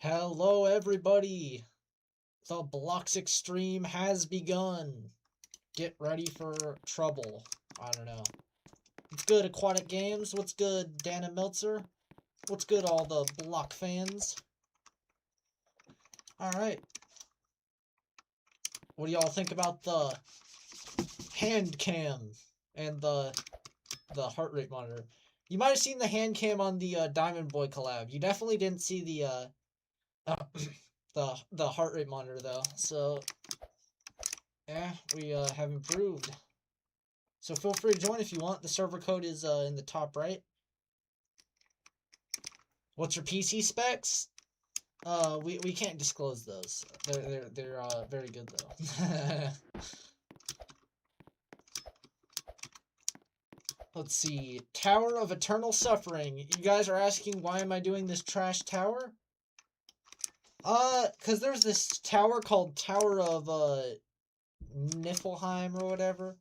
Hello everybody! The Blocks Extreme has begun. Get ready for trouble. I don't know. What's good, Aquatic Games? What's good, Dana Meltzer? What's good, all the Block fans? Alright. What do y'all think about the hand cam and the heart rate monitor? You might have seen the hand cam on the Diamond Boy collab. You definitely didn't see the the heart rate monitor though. So yeah, we have improved. So feel free to join if you want. The server code is in the top right. What's your PC specs? We can't disclose those. They're very good though. Let's see. Tower of Eternal Suffering. You guys are asking why am I doing this trash tower? Cause there's this tower called Tower of Niflheim or whatever.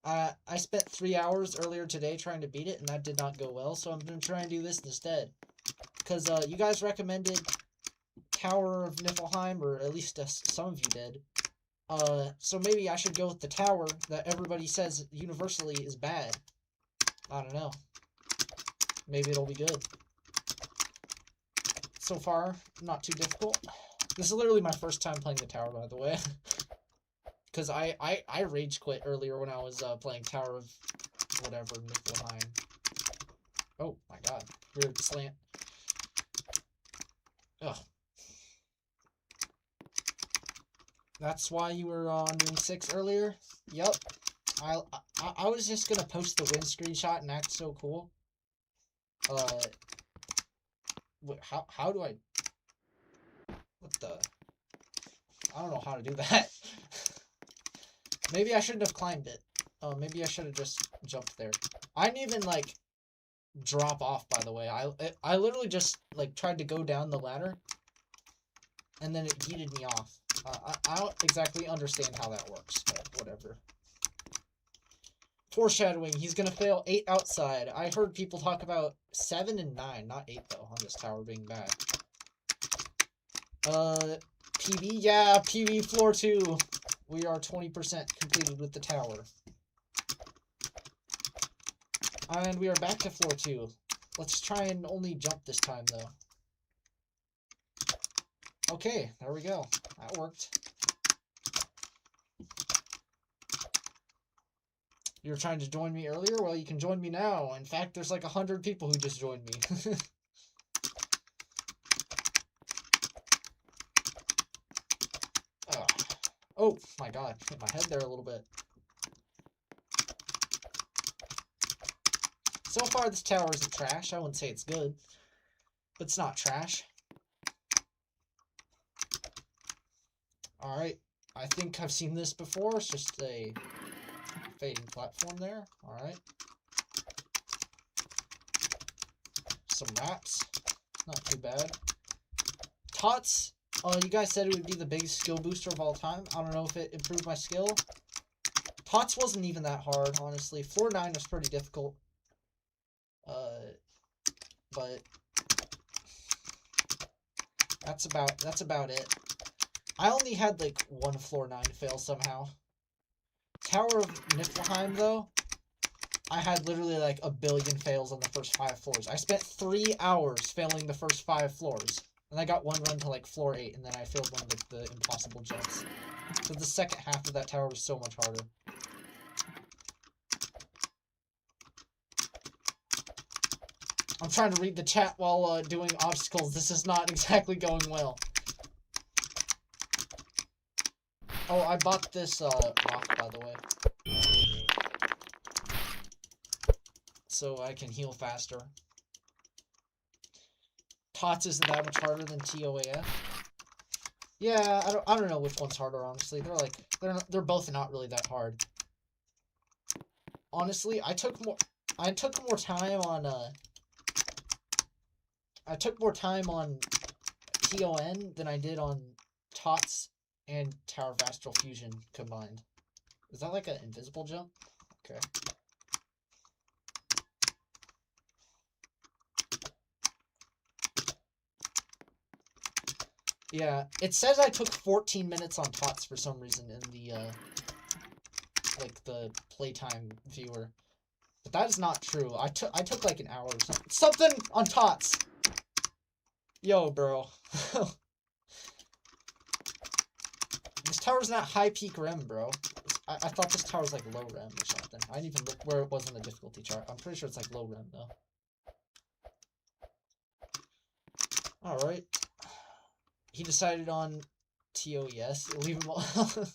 I spent 3 hours earlier today trying to beat it, and that did not go well, so I'm going to try and do this instead. Because you guys recommended Tower of Niflheim, or at least some of you did. So maybe I should go with the tower that everybody says universally is bad. I don't know. Maybe it'll be good. So far, not too difficult. This is literally my first time playing the tower, by the way. Because I rage quit earlier when I was playing Tower of whatever, Niflheim. Oh my god. Weird slant. Ugh. That's why you were doing 6 earlier? Yup. I was just gonna post the win screenshot and act so cool. How do I... What the... I don't know how to do that. Maybe I shouldn't have climbed it. Oh, maybe I should have just jumped there. I didn't even, like, drop off, by the way. I literally just, like, tried to go down the ladder, and then it yeeted me off. I don't exactly understand how that works, but whatever. Foreshadowing, he's gonna fail 8 outside. I heard people talk about 7 and 9, not 8, though, on this tower being bad. PB? Yeah, PB floor 2. We are 20% completed with the tower. And we are back to floor 2. Let's try and only jump this time, though. Okay, there we go. That worked. You were trying to join me earlier? Well, you can join me now. In fact, there's like 100 people who just joined me. Oh my god, hit my head there a little bit. So far, this tower isn't trash. I wouldn't say it's good, but it's not trash. Alright, I think I've seen this before. It's just a fading platform there. Alright. Some wraps. Not too bad. Tots. You guys said it would be the biggest skill booster of all time. I don't know if it improved my skill. Tots wasn't even that hard, honestly. Floor 9 was pretty difficult. But that's about it. I only had like 1 floor 9 fail somehow. Tower of Niflheim, though, I had literally like a billion fails on the first 5 floors. I spent 3 hours failing the first 5 floors. And I got 1 run to like floor 8, and then I failed one of the impossible jumps. So the second half of that tower was so much harder. I'm trying to read the chat while doing obstacles. This is not exactly going well. Oh, I bought this rock, by the way. So I can heal faster. TOTS isn't that much harder than TOAF. Yeah, I don't know which one's harder, honestly. They're both not really that hard. Honestly, I took more time on TON than I did on TOTS and Tower of Astral Fusion combined. Is that like an invisible jump? Okay. Yeah, it says I took 14 minutes on TOTS for some reason in the, like, the playtime viewer. But that is not true. I took like an hour or something. Something on TOTS! Yo, bro. This tower's not high peak rem, bro. I thought this tower was like low rem or something. I didn't even look where it was on the difficulty chart. I'm pretty sure it's like low rem, though. Alright. He decided on EToH. Leave him alone.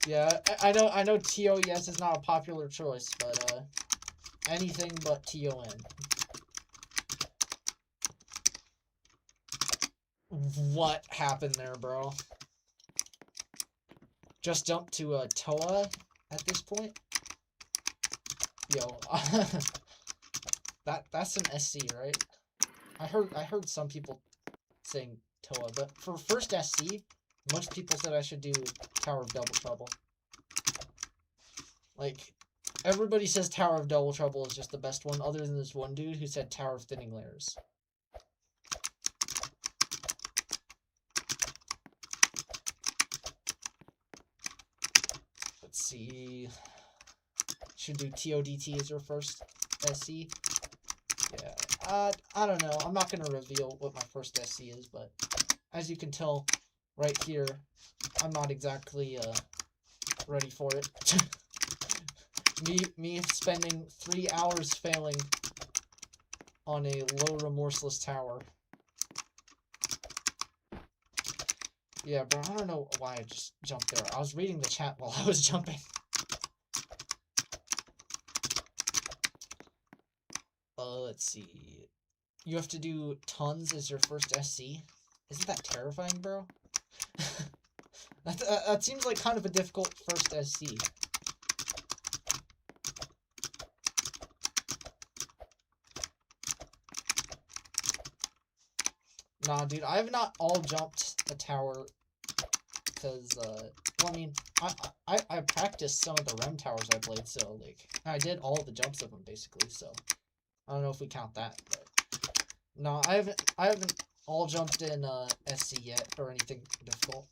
Yeah, I know EToH is not a popular choice, but anything but TON. What happened there, bro? Just jump to EToH at this point? Yo, that's an SC, right? I heard some people saying EToH, but for first SC, most people said I should do Tower of Double Trouble. Like, everybody says Tower of Double Trouble is just the best one, other than this one dude who said Tower of Thinning Layers. Let's see. Should do TODT as your first SC. Yeah, I don't know. I'm not going to reveal what my first SC is, but as you can tell right here, I'm not exactly ready for it. me spending 3 hours failing on a low remorseless tower. Yeah, bro, I don't know why I just jumped there. I was reading the chat while I was jumping. Let's see. You have to do tons as your first SC? Isn't that terrifying, bro? That seems like kind of a difficult first SC. Nah, dude, I have not all jumped a tower because, well, I mean, I practiced some of the REM towers I played, so, like, I did all the jumps of them, basically, so I don't know if we count that, but no, I haven't all jumped in SC yet or anything difficult.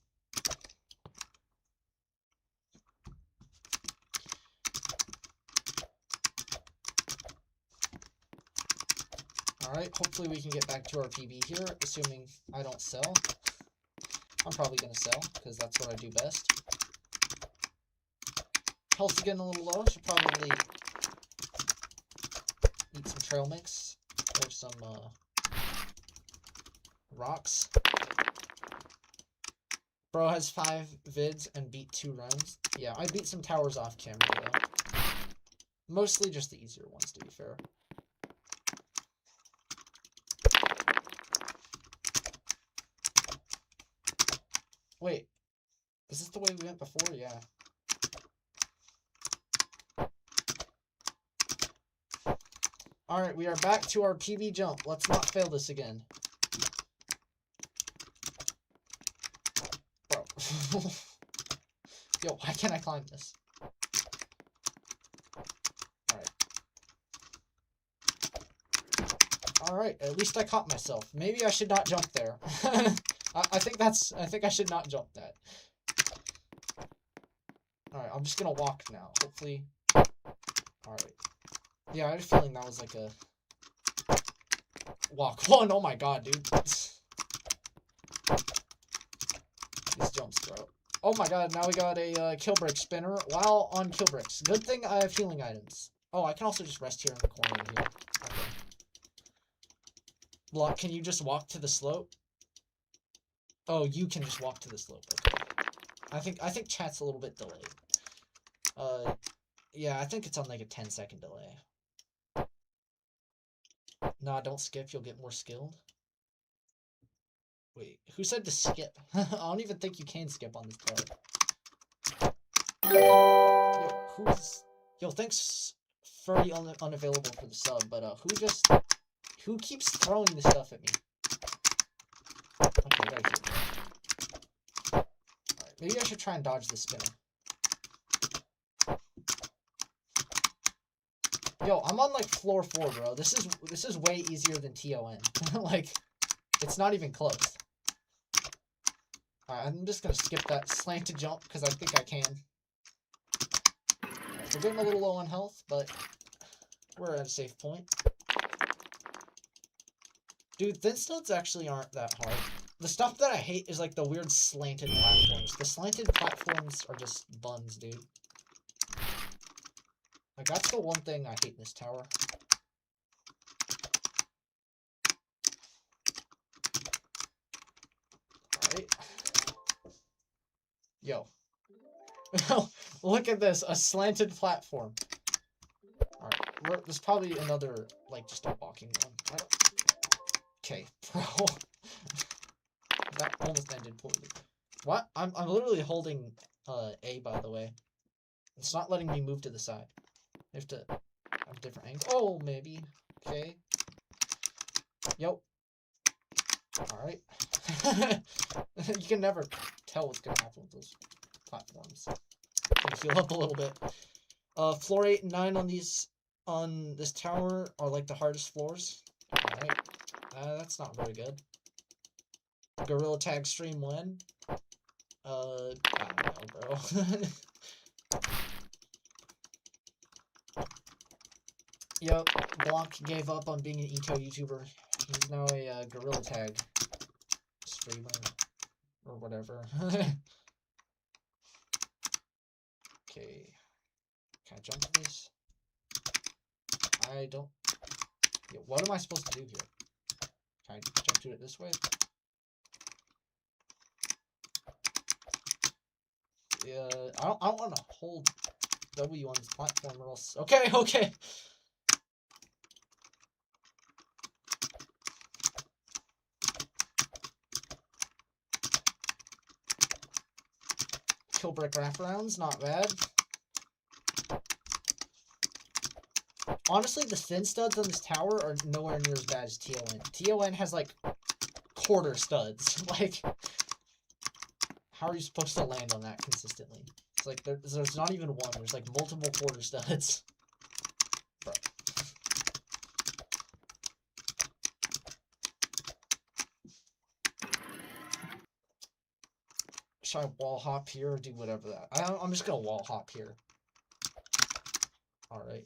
Alright, hopefully we can get back to our PB here, assuming I don't sell. I'm probably going to sell, because that's what I do best. Health's getting a little low, should probably eat some trail mix, or some rocks. Bro has 5 vids and beat 2 runs. Yeah, I beat some towers off camera, though. Mostly just the easier ones, to be fair. Wait, is this the way we went before? Yeah. Alright, we are back to our PB jump. Let's not fail this again. Bro. Yo, why can't I climb this? Alright. Alright, at least I caught myself. Maybe I should not jump there. I think I should not jump that. Alright, I'm just gonna walk now. Hopefully. Alright. Yeah, I had a feeling that was like a walk one. Oh my god, dude. These jumps, bro. Oh my god, now we got a kill brick spinner while on kill bricks. Good thing I have healing items. Oh, I can also just rest here in the corner here. Okay. Block, can you just walk to the slope? Oh, you can just walk to the slope. Okay. I think chat's a little bit delayed. Yeah, I think it's on like a 10-second delay. Nah, don't skip, you'll get more skilled. Wait, who said to skip? I don't even think you can skip on this card. Yo, thanks Furry unavailable for the sub, but who keeps throwing this stuff at me? Okay, right here. Alright, maybe I should try and dodge this spinner. Yo, I'm on like floor 4, bro. This is way easier than TON. Like, it's not even close. I'm just gonna skip that slanted jump because I think I can. Right, we're getting a little low on health, but we're at a safe point. Dude, thin studs actually aren't that hard. The stuff that I hate is like the weird slanted platforms. The slanted platforms are just buns, dude. Like, that's the one thing I hate in this tower. Alright. Yo. Look at this, a slanted platform. Alright, there's probably another, like, just a walking one. Okay, bro. That almost ended poorly. What? I'm literally holding A, by the way. It's not letting me move to the side. I have to have a different angle. Oh, maybe. Okay. Yep. Alright. You can never tell what's gonna happen with those platforms. Heal up a little bit. Floor 8 and 9 on this tower are like the hardest floors. Alright. That's not very good. Gorilla tag stream when? I don't know, bro. Yep, Block gave up on being an EToH YouTuber. He's now a gorilla tag streamer or whatever. Okay. Can I jump to this? I don't. Yeah, what am I supposed to do here? Can I jump to it this way? Yeah, I don't want to hold W on this platform or else. Okay, okay. Kill brick wraparounds, not bad. Honestly, the thin studs on this tower are nowhere near as bad as TON. TON has like quarter studs. Like, how are you supposed to land on that consistently? It's like there's not even one. There's like multiple quarter studs. Bro. Should I wall hop here or do whatever that? I'm just gonna wall hop here. All right.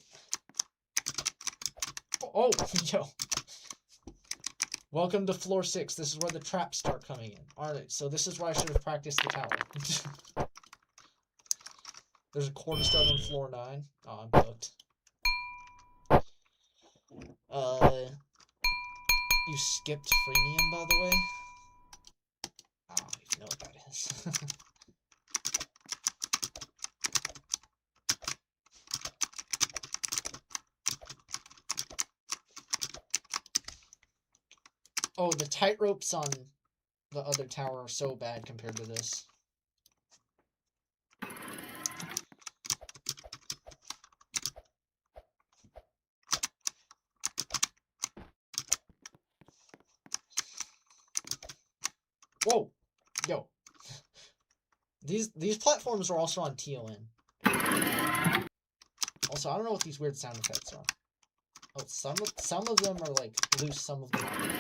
Oh, yo. Welcome to floor 6. This is where the traps start coming in. Alright, so this is where I should have practiced the tower. There's a quarter stud on floor 9. Oh, I'm cooked. You skipped freemium, by the way? I don't even know what that is. Oh, the tightropes on the other tower are so bad compared to this. Whoa! Yo. These platforms are also on TON. Also, I don't know what these weird sound effects are. Oh, some of them are like loose, some of them aren't.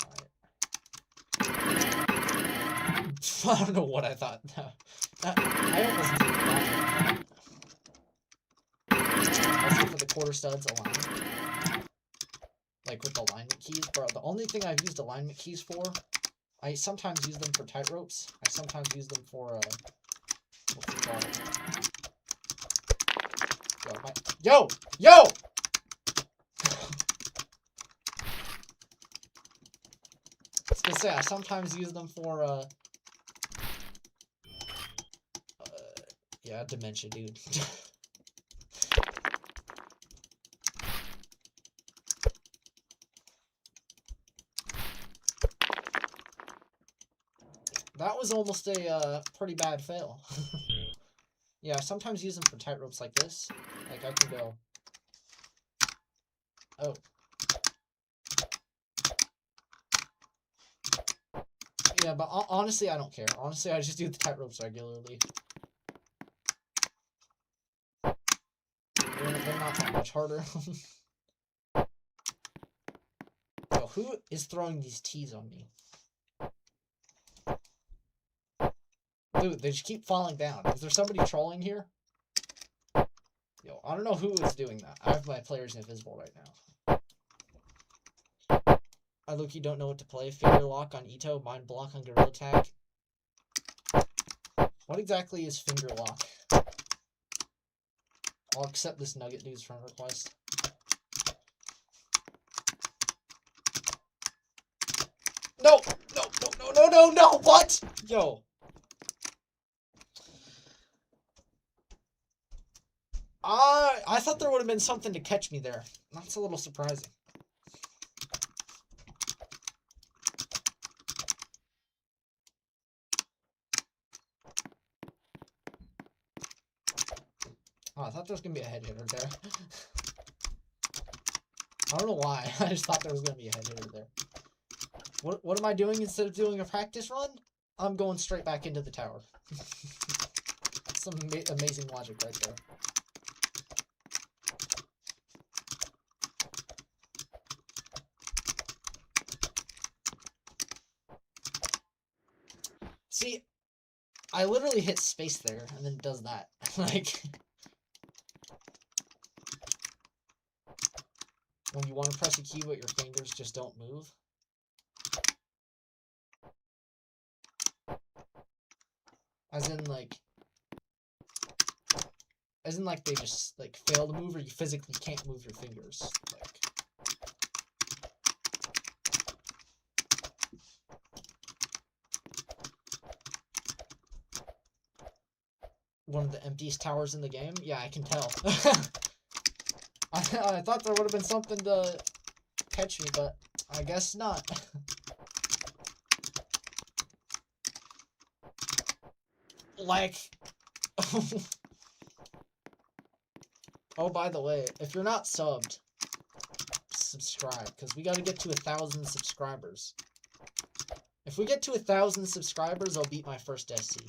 Alright. I don't know what I thought. I almost did that. Also for the quarter studs aligned. Like with the alignment keys. Bro, the only thing I've used alignment keys for, I sometimes use them for tight ropes. I sometimes use them for what's it called? Yo! Yo! I was gonna say, I sometimes use them for, yeah, dementia, dude. That was almost a, pretty bad fail. Yeah, I sometimes use them for tight ropes like this. Like, I can go... Oh. Yeah, but honestly, I don't care. Honestly, I just do the tight ropes regularly. They're not that much harder. So, who is throwing these teas on me? Dude, they just keep falling down. Is there somebody trolling here? Yo, I don't know who is doing that. I have my players invisible right now. I look, you don't know what to play. Finger lock on EToH, mind block on Gorilla Tag. What exactly is finger lock? I'll accept this Nugget dude's friend request. No! No, no, no, no, no, no! What? Yo. I thought there would have been something to catch me there. That's a little surprising. Oh, I thought there was going to be a head hitter there. I don't know why. I just thought there was going to be a head hitter there. What am I doing instead of doing a practice run? I'm going straight back into the tower. Some amazing logic right there. See, I literally hit space there, and then it does that. Like, when you want to press a key but your fingers just don't move. As in, like, they just, like, fail to move, or you physically can't move your fingers. Like, one of the emptiest towers in the game? Yeah, I can tell. I thought there would have been something to catch me, but I guess not. Like... Oh, by the way, if you're not subbed, subscribe, because we gotta get to 1,000 subscribers. If we get to 1,000 subscribers, I'll beat my first SC.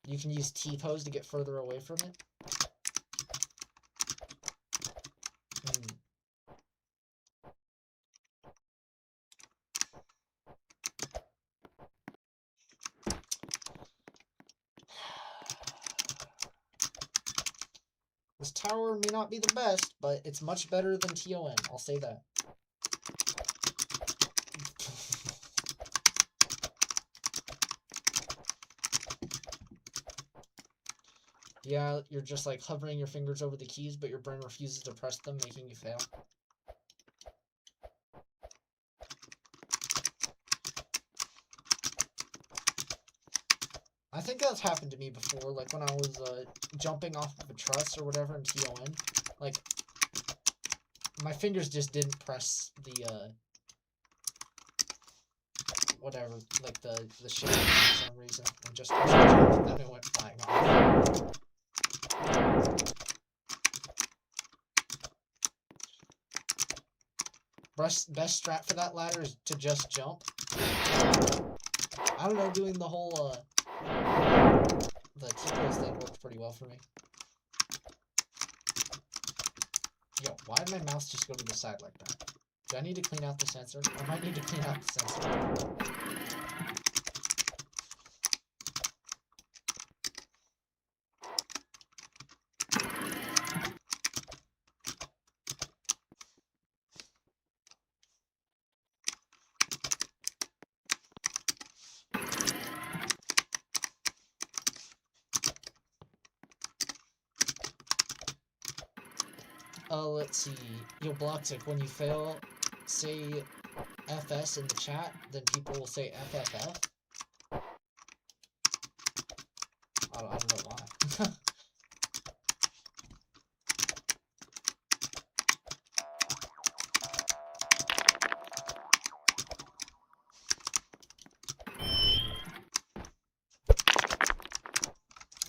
You can use T-pose to get further away from it. This tower may not be the best, but it's much better than TON. I'll say that. Yeah, you're just like hovering your fingers over the keys, but your brain refuses to press them, making you fail. I think that's happened to me before, like when I was jumping off of a truss or whatever in TON. Like, my fingers just didn't press the, whatever, like the shape for some reason. And just pressed the jump, and then it went flying off. Best strat for that ladder is to just jump. I don't know, doing the whole, the T-pose thing worked pretty well for me. Yo, why did my mouse just go to the side like that? Do I need to clean out the sensor? I might need to clean out the sensor. Let's see. Yo, Blocktick, when you fail, say FS in the chat, then people will say FFF. I don't know why.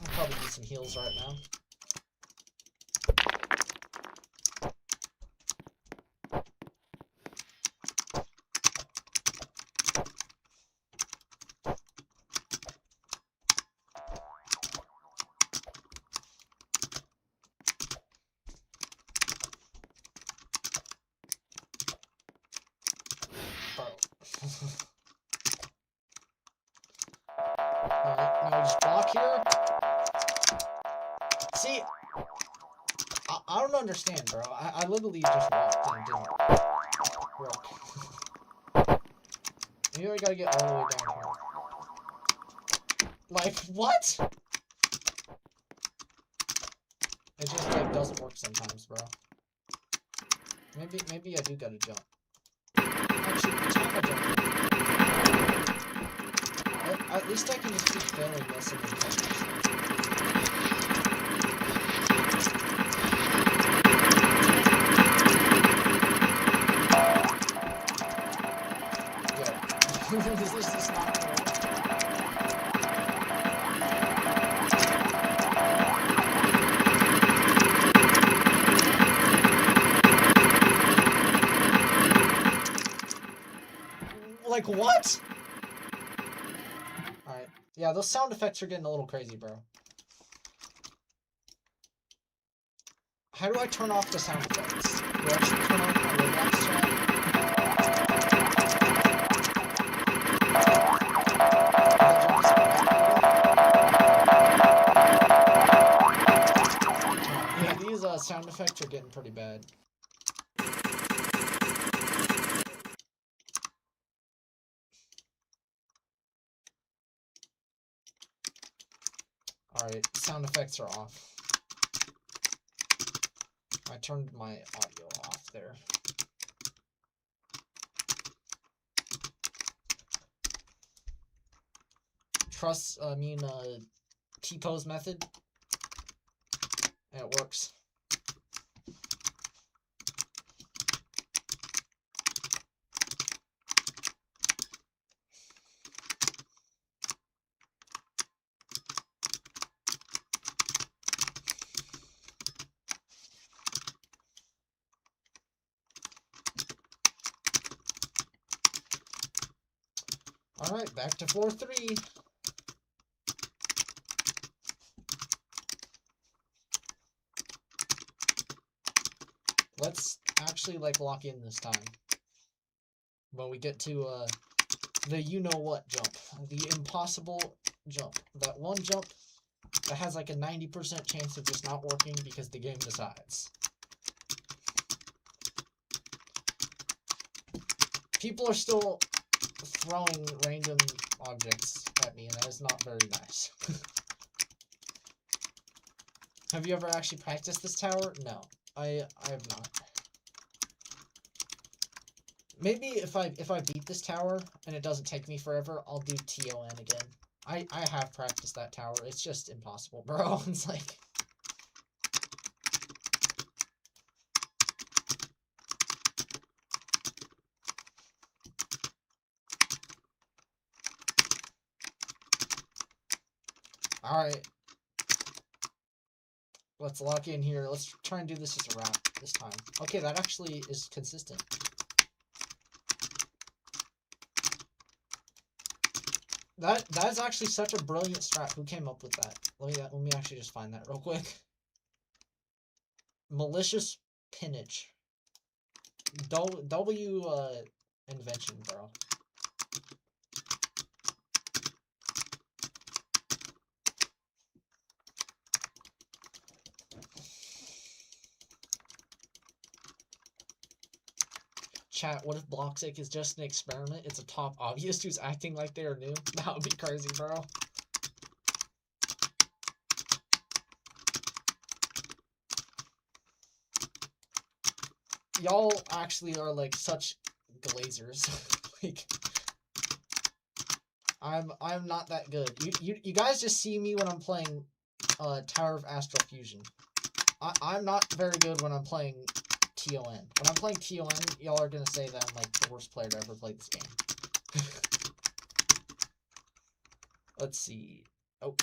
I'll probably need some heals right now. See, I don't understand, bro. I literally just walked and it didn't work. Maybe I gotta get all the way down here. Like, what? It just, like, doesn't work sometimes, bro. Maybe I do gotta jump. Actually, the time I jump, at least I can just keep failing this and then catch myself. Is this just not cool? Like, what? Alright. Yeah, those sound effects are getting a little crazy, bro. How do I turn off the sound effects? Do I actually turn off my Roblox chat? Yeah, these sound effects are getting pretty bad. Alright, sound effects are off. I turned my audio off there. Trust, EToH method. And it works. Alright, back to floor 3. Let's actually, like, lock in this time. When we get to, the you-know-what jump. The impossible jump. That one jump that has, like, a 90% chance of just not working because the game decides. People are still throwing random objects at me, and that is not very nice. Have you ever actually practiced this tower? No, I have not. Maybe if I beat this tower and it doesn't take me forever, I'll do EToH again. I have practiced that tower. It's just impossible, bro. It's like... Alright. Let's lock in here. Let's try and do this as a wrap this time. Okay, that actually is consistent. That is actually such a brilliant strat. Who came up with that? Let me actually just find that real quick. Malicious pinnage. Invention, bro. Chat, what if Bloxic is just an experiment? It's a top obvious who's acting like they are new? That would be crazy, bro. Y'all actually are like such glazers. Like, I'm not that good. You guys just see me when I'm playing Tower of Astral Fusion. I'm not very good when I'm playing EToH. When I'm playing EToH, y'all are gonna say that I'm like the worst player to ever play this game. Let's see. Oh.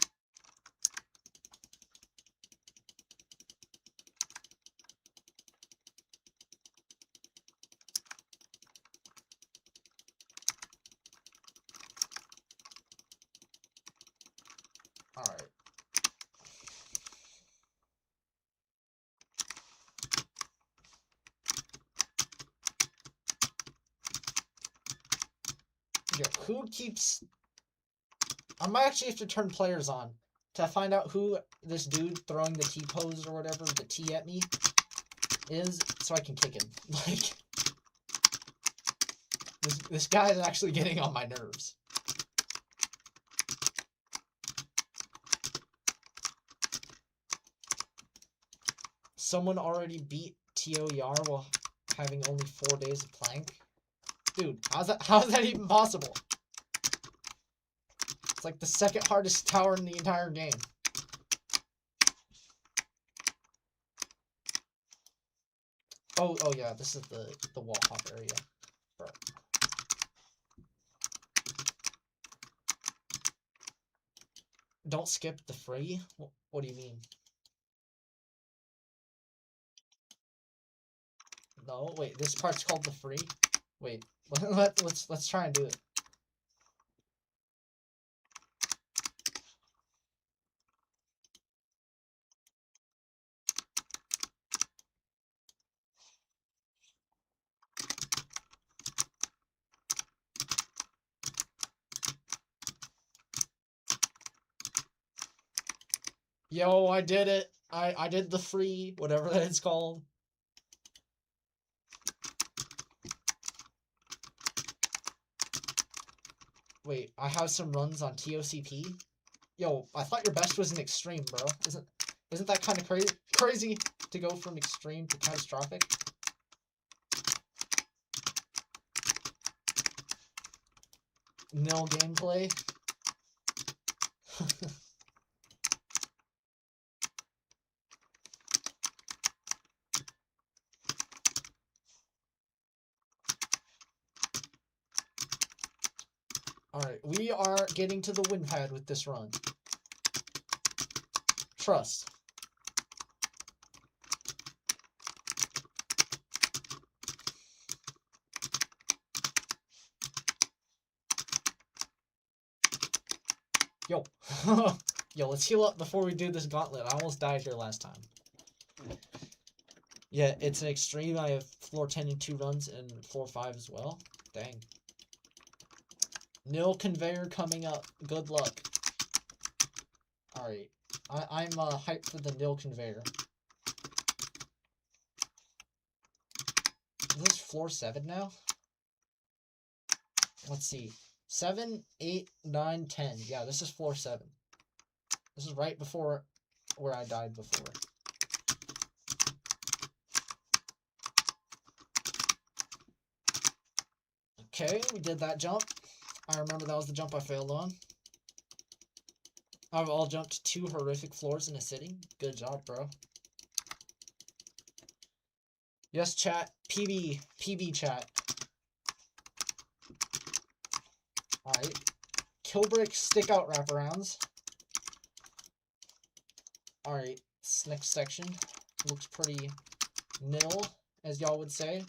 Alright. Yo, who keeps... I might actually have to turn players on. to find out who this dude throwing the T-pose or whatever, the T at me, is, so I can kick him. Like, this guy is actually getting on my nerves. Someone already beat EToH while having only 4 days of playing. Dude, how's that even possible? It's like the second hardest tower in the entire game. Oh yeah, this is the wall hop area. Bro. Don't skip the free? What do you mean? No, wait, this part's called the free? Wait, let's try and do it. Yo, I did it. I did the free, whatever that is called. Wait, I have some runs on TOCP. Yo, I thought your best was an extreme, bro. Isn't that kind of crazy to go from extreme to catastrophic? Nil gameplay. Alright, we are getting to the win pad with this run. Trust. Yo. Yo, let's heal up before we do this gauntlet. I almost died here last time. Yeah, it's an extreme. I have floor 10 and 2 runs and floor 5 as well. Dang. Nil conveyor coming up. Good luck. Alright. I'm hyped for the nil conveyor. Is this floor 7 now? Let's see. 7, 8, 9, 10. Yeah, this is floor 7. This is right before where I died before. Okay, we did that jump. I remember that was the jump I failed on. I've all jumped 2 horrific floors in a sitting. Good job, bro. Yes, chat. PB chat. Alright. Killbrick stick out wraparounds. Alright, this next section looks pretty nil, as y'all would say.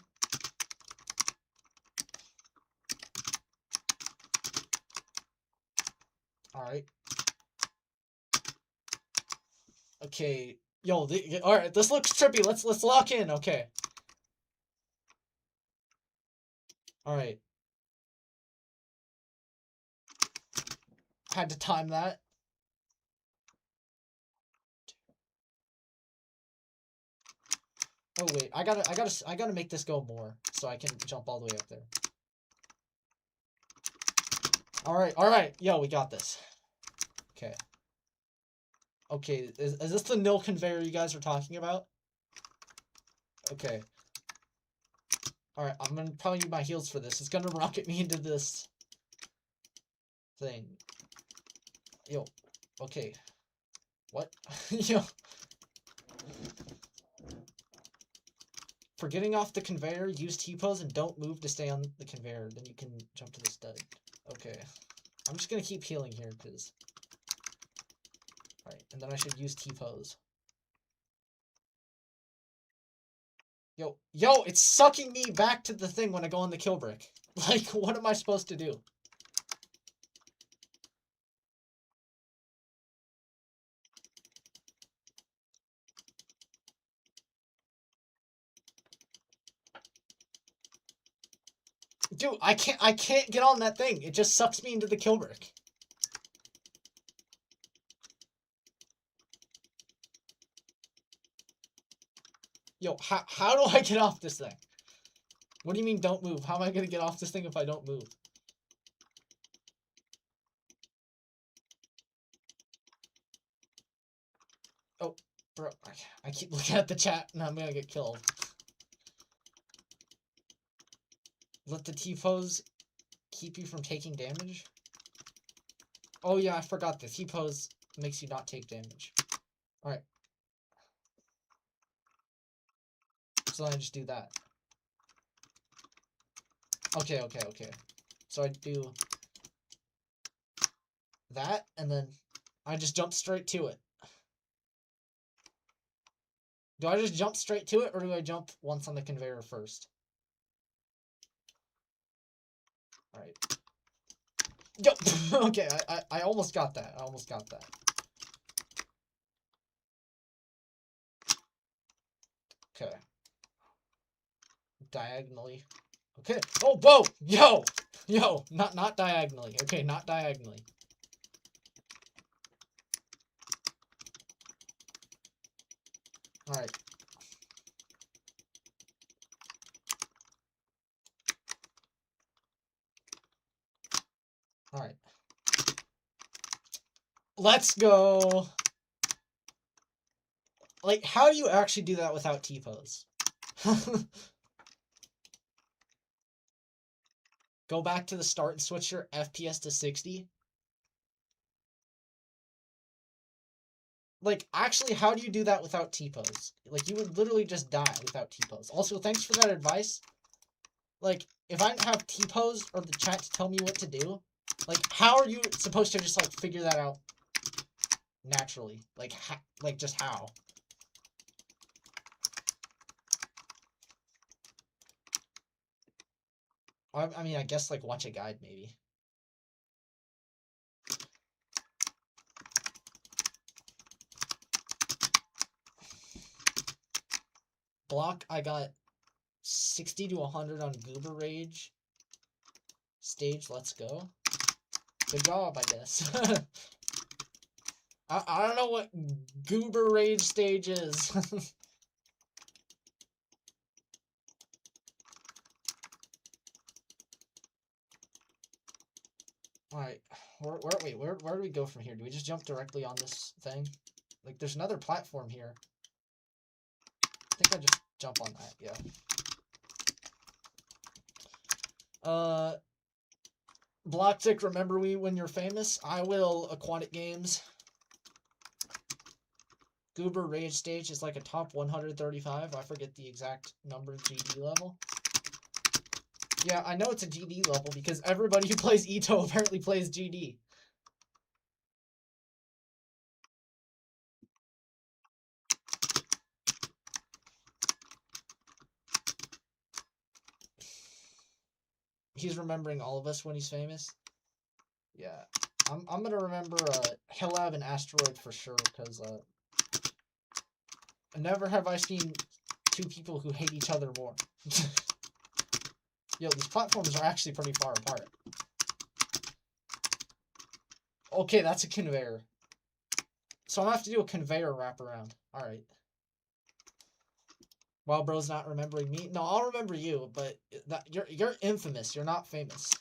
Alright. Okay. Yo, alright, this looks trippy. Let's lock in, okay. Alright. Had to time that. Oh wait, I gotta make this go more so I can jump all the way up there. Alright, yo, we got this. Okay. Okay, is this the nil conveyor you guys are talking about? Okay. Alright, I'm gonna probably need my heals for this. It's gonna rocket me into this thing. Yo, okay. What? Yo. For getting off the conveyor, use T-pose and don't move to stay on the conveyor. Then you can jump to the stud. Okay. I'm just gonna keep healing here, because... Alright, and then I should use T-pose. Yo, it's sucking me back to the thing when I go on the kill brick. Like, what am I supposed to do? Dude, I can't get on that thing. It just sucks me into the kill brick. Yo, how do I get off this thing? What do you mean don't move? How am I gonna get off this thing if I don't move? Oh, bro, I keep looking at the chat and I'm gonna get killed. Let the T-pose keep you from taking damage? Oh yeah, I forgot the T-pose makes you not take damage. Alright. So I just do that. Okay. So I do that, and then I just jump straight to it. Do I just jump straight to it, or do I jump once on the conveyor first? Alright. Yo! Okay, I almost got that. I almost got that. Okay. Diagonally. Okay. Oh, whoa! Yo! Yo! Not diagonally. Okay, not diagonally. Alright. Alright. Let's go! Like, how do you actually do that without T-pose? Go back to the start and switch your FPS to 60. Like, actually, how do you do that without T-pose? Like, you would literally just die without T-pose. Also, thanks for that advice. Like, if I didn't have T-pose or the chat to tell me what to do, like, how are you supposed to just, like, figure that out naturally? Like, just how? I mean, I guess, like, watch a guide, maybe. Block, I got 60 to 100 on Goober Rage. Stage, let's go. Good job, I guess. I don't know what Goober Rage stage is. Alright, where do we go from here? Do we just jump directly on this thing? Like, there's another platform here. I think I just jump on that, yeah. Blocktick, remember me when you're famous? I will, Aquatic Games. Goober Rage Stage is like a top 135. I forget the exact number of GD level. Yeah, I know it's a GD level because everybody who plays EToH apparently plays GD. He's remembering all of us when he's famous. Yeah, I'm gonna remember Hillab and Asteroid for sure because never have I seen two people who hate each other more. Yo, these platforms are actually pretty far apart. Okay, that's a conveyor. So I'm gonna have to do a conveyor wraparound. Alright. Well, bro's not remembering me. No, I'll remember you, but you're infamous. You're not famous.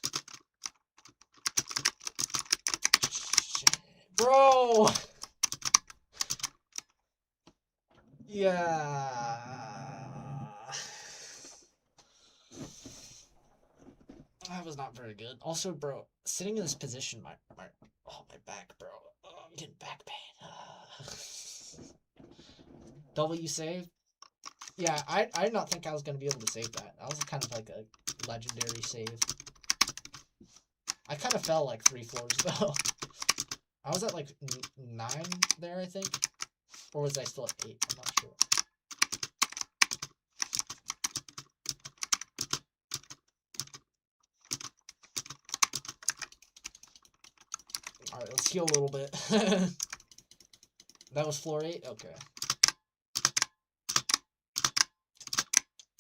Shit. Bro! Yeah. That was not very good. Also, bro, sitting in this position, my back, bro. Oh, I'm getting back pain. W save? Yeah, I did not think I was going to be able to save that. That was kind of like a legendary save. I kind of fell like 3 floors, though. I was at like 9 there, I think. Or was I still at 8? I'm not sure. Alright, let's heal a little bit. That was floor 8? Okay.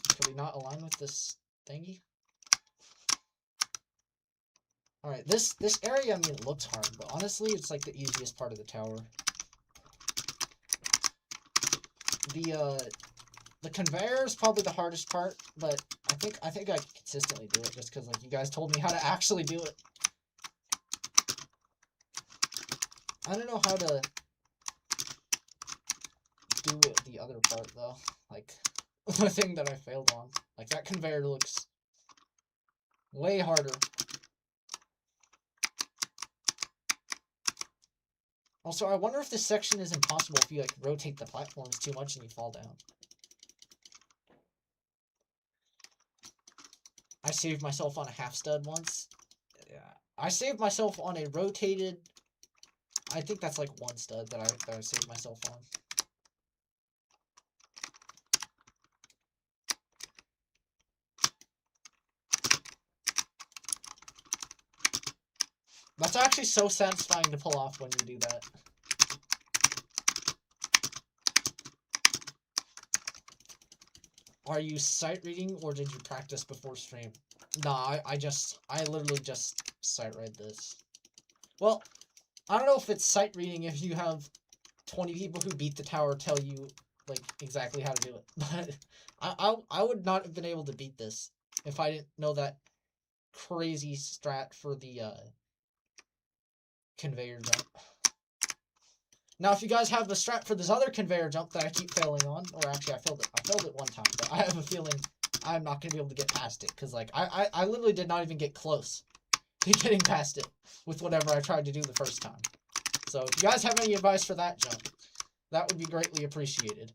Can we not align with this thingy? Alright, this area, I mean, it looks hard, but honestly, it's like the easiest part of the tower. The conveyor is probably the hardest part, but I think I can consistently do it just because like you guys told me how to actually do it. I don't know how to do it the other part though. Like the thing that I failed on. Like that conveyor looks way harder. Also, I wonder if this section is impossible if you like rotate the platforms too much and you fall down. I saved myself on a half stud once. Yeah, I saved myself on a rotated. I think that's like one stud that I saved myself on. That's actually so satisfying to pull off when you do that. Are you sight reading or did you practice before stream? Nah, I literally just sight read this. Well, I don't know if it's sight reading if you have 20 people who beat the tower tell you like exactly how to do it. But I would not have been able to beat this if I didn't know that crazy strat for the conveyor jump. Now, if you guys have the strat for this other conveyor jump that I keep failing on, or actually I failed it one time, but I have a feeling I'm not going to be able to get past it, because like, I literally did not even get close to getting past it with whatever I tried to do the first time. So if you guys have any advice for that jump, that would be greatly appreciated.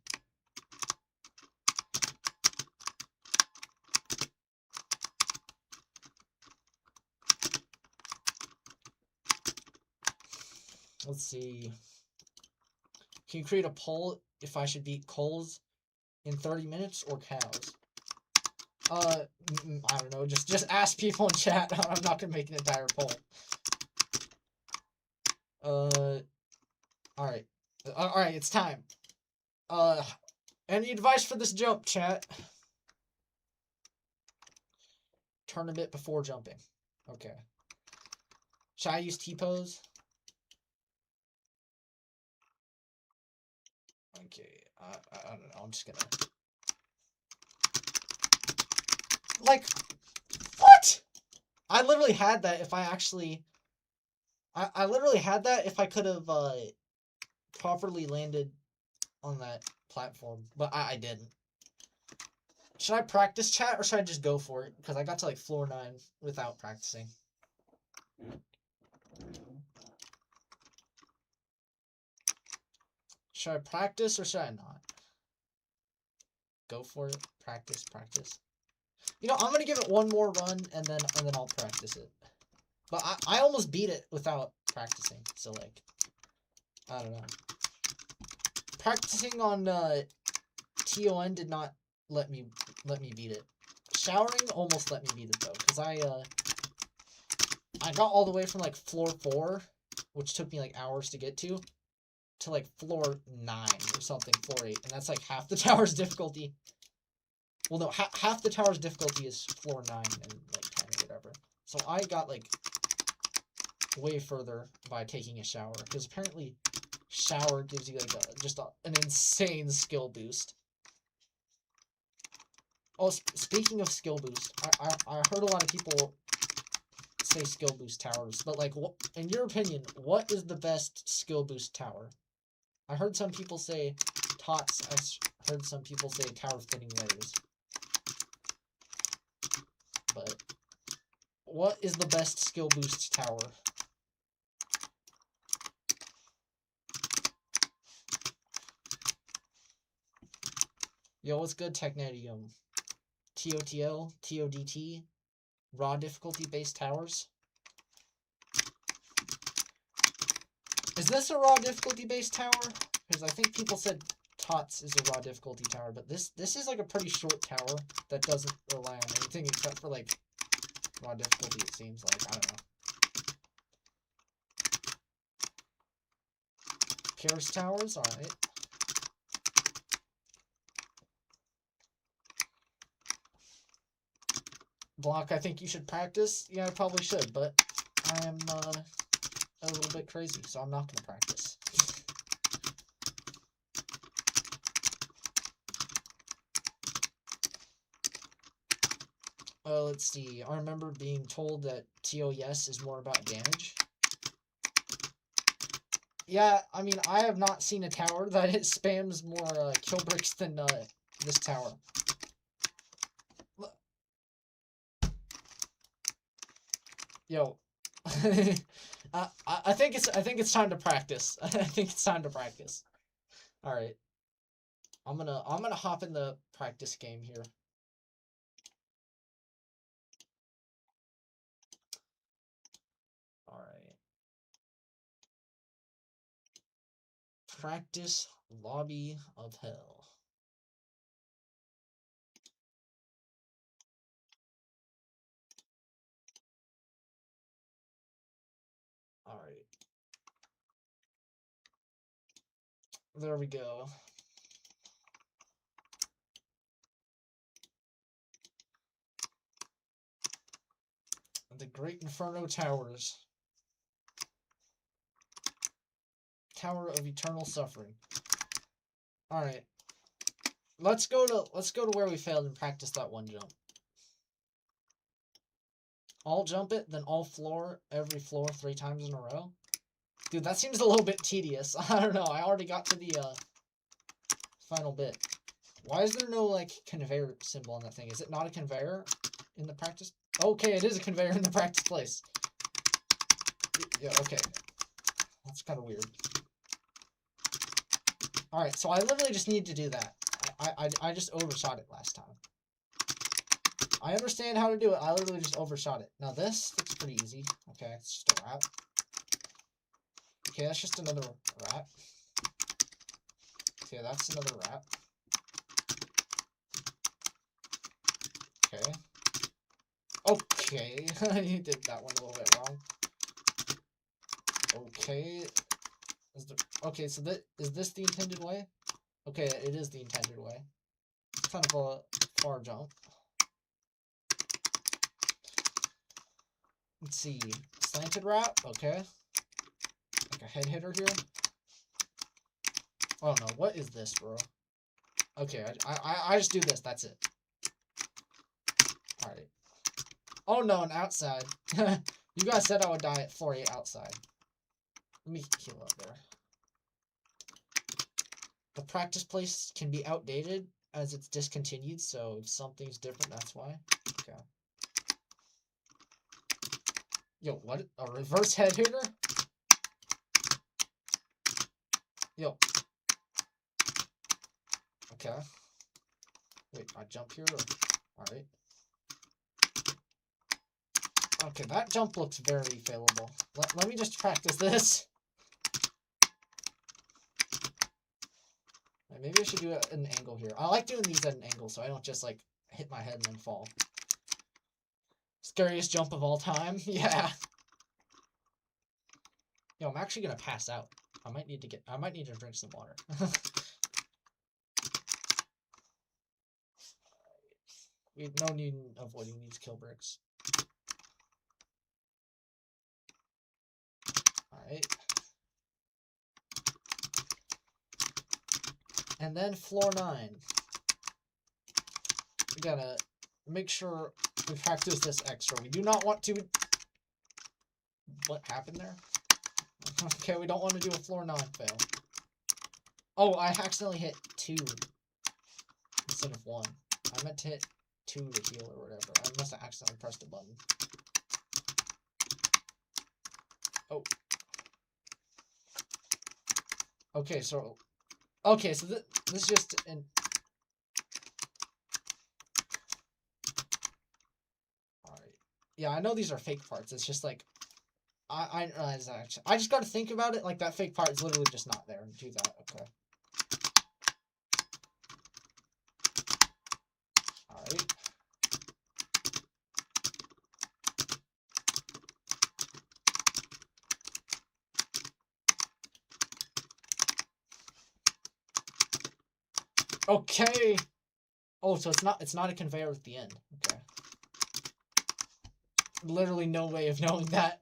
Let's see. Can you create a poll if I should beat Coles in 30 minutes or cows? I don't know. Just ask people in chat. I'm not gonna make an entire poll. Alright. Alright, it's time. Any advice for this jump, chat? Turn a bit before jumping. Okay. Should I use T-pose? Okay, I don't know. I'm just gonna... Like, what? I literally had that if I actually... I literally had that if I could have properly landed on that platform, but I didn't. Should I practice, chat, or should I just go for it? Because I got to like floor 9 without practicing. Should I practice or should I not? Go for it. Practice. You know, I'm gonna give it one more run and then I'll practice it. But I almost beat it without practicing. So like, I don't know. Practicing on TON did not let me beat it. Showering almost let me beat it though, because I got all the way from like floor 4, which took me like hours to get to like floor 9 or something, floor 8, and that's like half the tower's difficulty. Well, no, half the tower's difficulty is floor 9 and like 10 or whatever. So I got like way further by taking a shower, because apparently shower gives you like an insane skill boost. Oh, speaking of skill boost, I heard a lot of people say skill boost towers, but like, in your opinion, what is the best skill boost tower? I heard some people say TOTS. I heard some people say Tower of Thinning Layers. But what is the best skill boost tower? Yo, what's good, Technetium? TOTL, TODT, raw difficulty based towers. Is this a raw difficulty based tower? Because I think people said TOTS is a raw difficulty tower, but this is like a pretty short tower that doesn't rely on anything except for like raw difficulty, it seems like. I don't know. Pierce towers, alright. Block, I think you should practice. Yeah, I probably should, but I am a little bit crazy, so I'm not going to practice. Let's see. I remember being told that EToH is more about damage. Yeah, I mean, I have not seen a tower that it spams more kill bricks than this tower. Yo, I think it's time to practice. I think it's time to practice. All right, I'm gonna hop in the practice game here. All right. Practice lobby of hell. All right. There we go. The Great Inferno Towers. Tower of Eternal Suffering. All right. Let's go to where we failed and practice that one jump. All jump it, then all floor every floor 3 times in a row. Dude, that seems a little bit tedious. I don't know. I already got to the final bit. Why is there no like conveyor symbol on that thing? Is it not a conveyor in the practice? Okay, it is a conveyor in the practice place. Yeah, okay. That's kind of weird. All right, so I literally just need to do that. I just overshot it last time. I understand how to do it. I literally just overshot it. Now this looks pretty easy. Okay, it's just a wrap. Okay, that's just another wrap. Okay, that's another wrap. Okay. Okay, you did that one a little bit wrong. Okay. Okay, so is this the intended way? Okay, it is the intended way. It's kind of a far jump. Let's see. Slanted wrap, okay. Like a head hitter here. Oh no, what is this, bro? Okay, I just do this, that's it. Alright. Oh no, an outside. You guys said I would die at floor 8 outside. Let me heal up there. The practice place can be outdated as it's discontinued, so if something's different, that's why. Okay. Yo, what? A reverse head hitter? Yo. Okay. Wait, I jump here? Alright. Okay, that jump looks very failable. Let me just practice this. Maybe I should do an angle here. I like doing these at an angle so I don't just like hit my head and then fall. Scariest jump of all time? Yeah. Yo, I'm actually gonna pass out. I might need to drink some water. No need avoiding these kill bricks. Alright. And then floor 9. We gotta make sure we practice this extra. We do not want to... What happened there? Okay, we don't want to do a floor 9 fail. Oh, I accidentally hit 2 instead of 1. I meant to hit 2 to heal or whatever. I must have accidentally pressed a button. Oh. Okay, so... Okay, so this is just an... Alright. Yeah, I know these are fake parts. It's just like... I just gotta think about it. Like, that fake part is literally just not there. Do that, okay. Alright. Okay. Oh, so it's not a conveyor at the end. Okay. Literally no way of knowing that.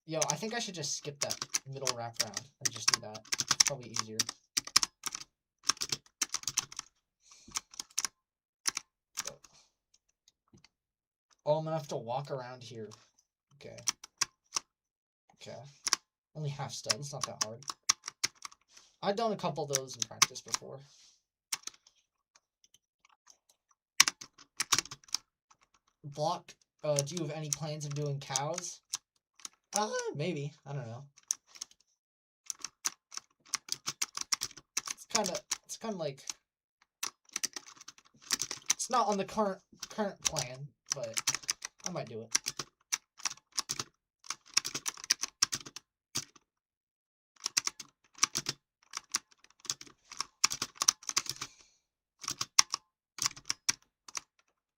Yo, I think I should just skip that middle wrap round and just do that. It's probably easier. Oh, I'm gonna have to walk around here. Okay. Okay. Only half stud. It's not that hard. I've done a couple of those in practice before. Block. Do you have any plans of doing cows? Maybe. I don't know. It's kind of like, it's not on the current plan, but I might do it.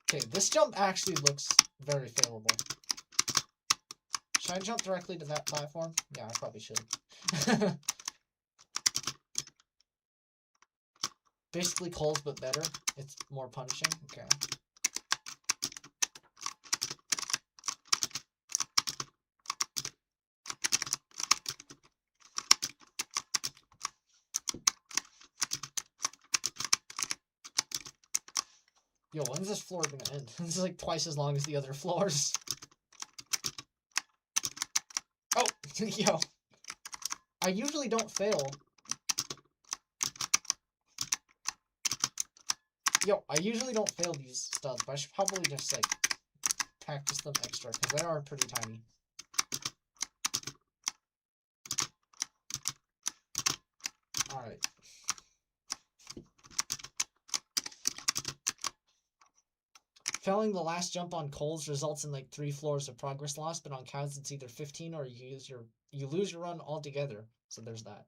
Okay, this jump actually looks very favorable. Should I jump directly to that platform? Yeah, I probably should. Basically Cole's, but better. It's more punishing. Okay. Yo, when's this floor gonna end? This is like twice as long as the other floors. Oh, yo. I usually don't fail. Yo, I usually don't fail these studs, but I should probably just, like, practice them extra, because they are pretty tiny. Alright. Failing the last jump on Coles results in like 3 floors of progress lost, but on cows it's either 15 or you lose your run altogether. So there's that.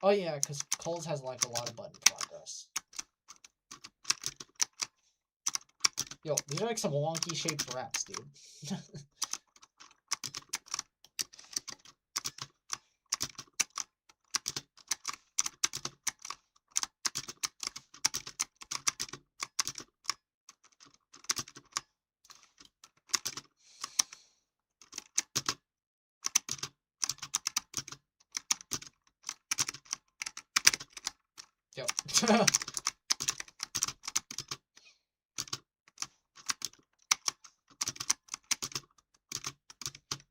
Oh yeah, because Coles has like a lot of button progress. Yo, these are like some wonky shaped wraps, dude. Yo.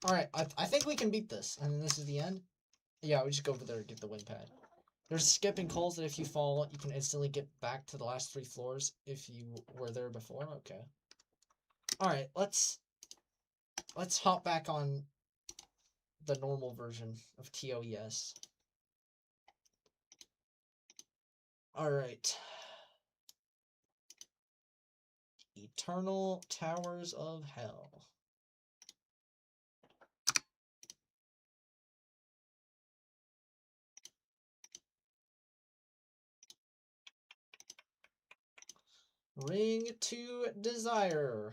Alright, I think we can beat this. And then this is the end. Yeah, we just go over there and get the win pad. There's skipping Coles that if you fall, you can instantly get back to the last 3 floors if you were there before. Okay. Alright, let's hop back on the normal version of EToH. Alright. Eternal Towers of Hell. Ring to Desire.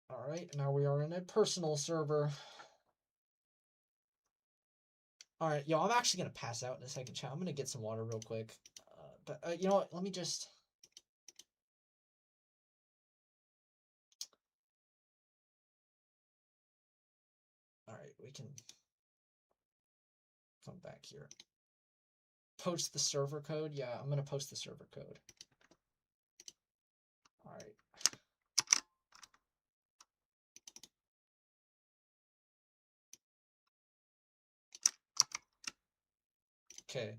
Alright, now we are in a personal server. Alright, yo, I'm actually going to pass out in a second, chat. I'm going to get some water real quick. But you know what? Let me just... Alright, we can come back here. Post the server code? Yeah, I'm going to post the server code. Alright. Okay.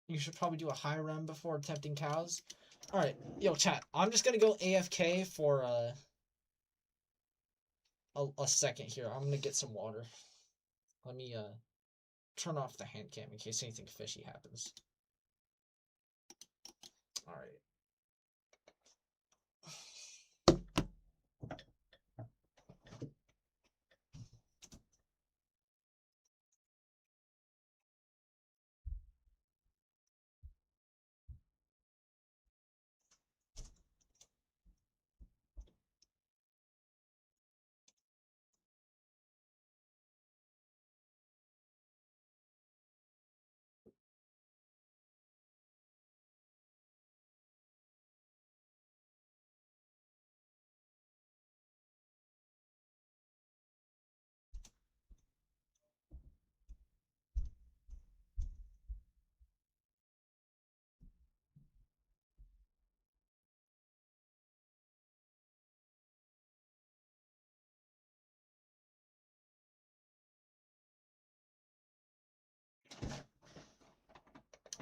You should probably do a high rem before attempting cows. Alright, yo, chat. I'm just going to go AFK for a second here. I'm going to get some water. Let me turn off the hand cam in case anything fishy happens. Alright.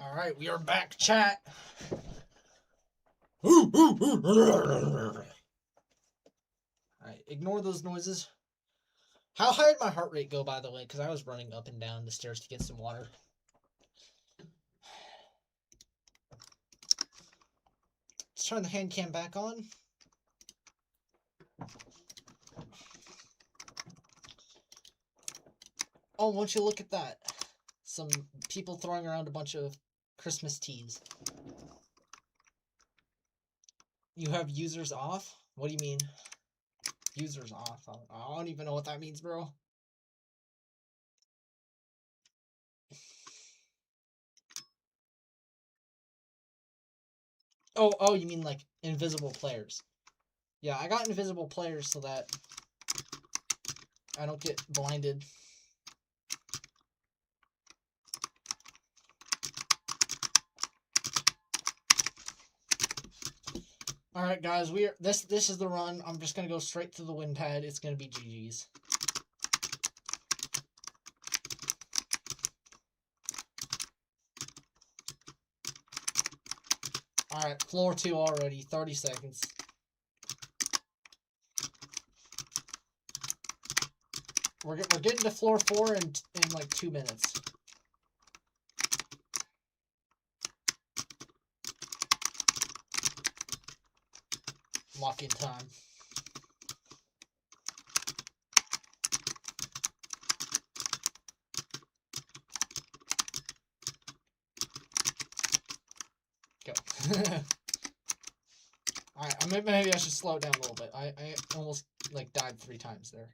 Alright, we are back, chat. Alright, ignore those noises. How high did my heart rate go, by the way? Because I was running up and down the stairs to get some water. Let's turn the hand cam back on. Oh, won't you look at that? Some people throwing around a bunch of Christmas teas. You have users off? What do you mean? Users off? I don't even know what that means, bro. Oh, you mean like invisible players. Yeah, I got invisible players so that I don't get blinded. Alright guys, this is the run. I'm just gonna go straight to the win pad. It's gonna be GG's. Alright, floor 2 already, 30 seconds. We're getting to floor 4 in like 2 minutes. Lock-in time. Go. Alright, maybe I should slow it down a little bit. I almost like died 3 times there.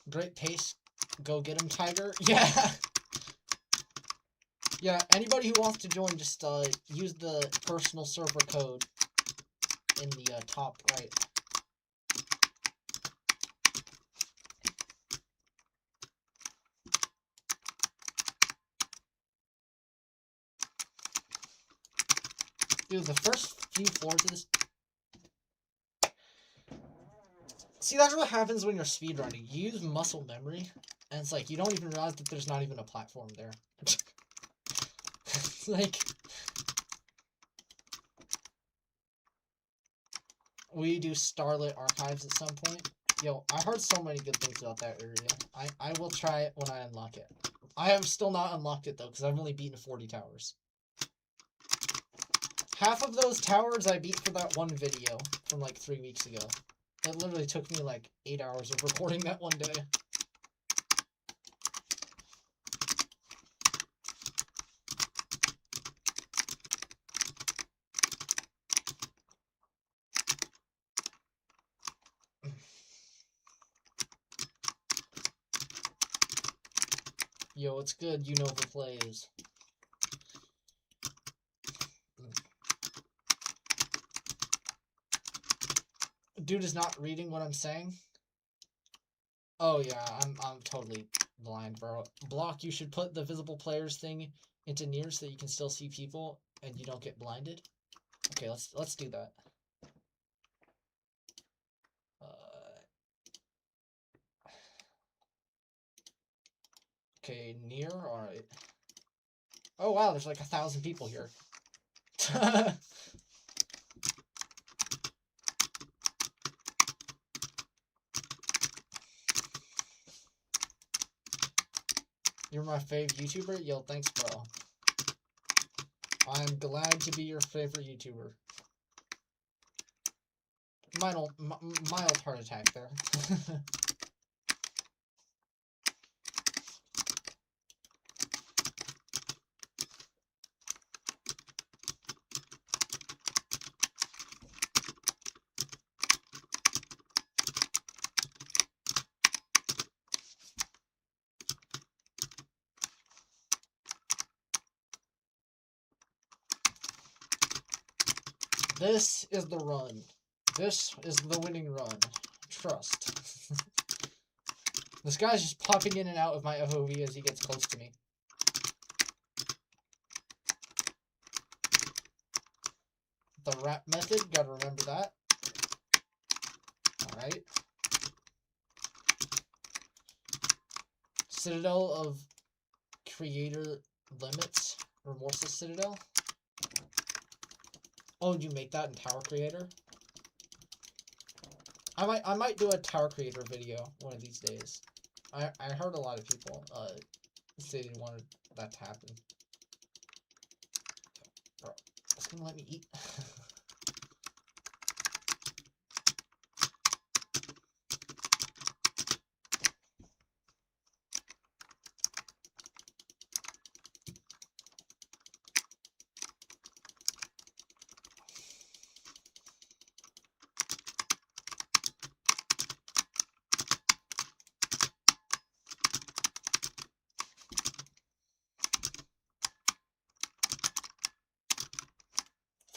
Great pace. Go get him, Tiger. Yeah. Yeah, anybody who wants to join, just use the personal server code in the top right. Dude, the first few floors of this... See, that's what happens when you're speedrunning. You use muscle memory, and it's like, you don't even realize that there's not even a platform there. It's like... We do Starlit Archives at some point. Yo, I heard so many good things about that area. I will try it when I unlock it. I have still not unlocked it, though, because I've only beaten 40 towers. Half of those towers I beat for that one video from like 3 weeks ago. It literally took me like 8 hours of recording that one day. Yo, what's good? You know the plays. Dude is not reading what I'm saying. Oh yeah, I'm totally blind, bro. Block, you should put the visible players thing into near so that you can still see people and you don't get blinded. Okay, let's do that. Okay, near, alright. Oh wow, there's like 1,000 people here. You're my fave YouTuber? Yo, thanks, bro. I'm glad to be your favorite YouTuber. Mild heart attack there. This is the run. This is the winning run. Trust. This guy's just popping in and out of my FOV as he gets close to me. the wrap method. Gotta remember that. Alright. Citadel of Creator Limits. Remorseless Citadel. Oh, did you make that in Tower Creator? I might do a Tower Creator video one of these days. I heard a lot of people say they wanted that to happen. Bro, it's gonna let me eat.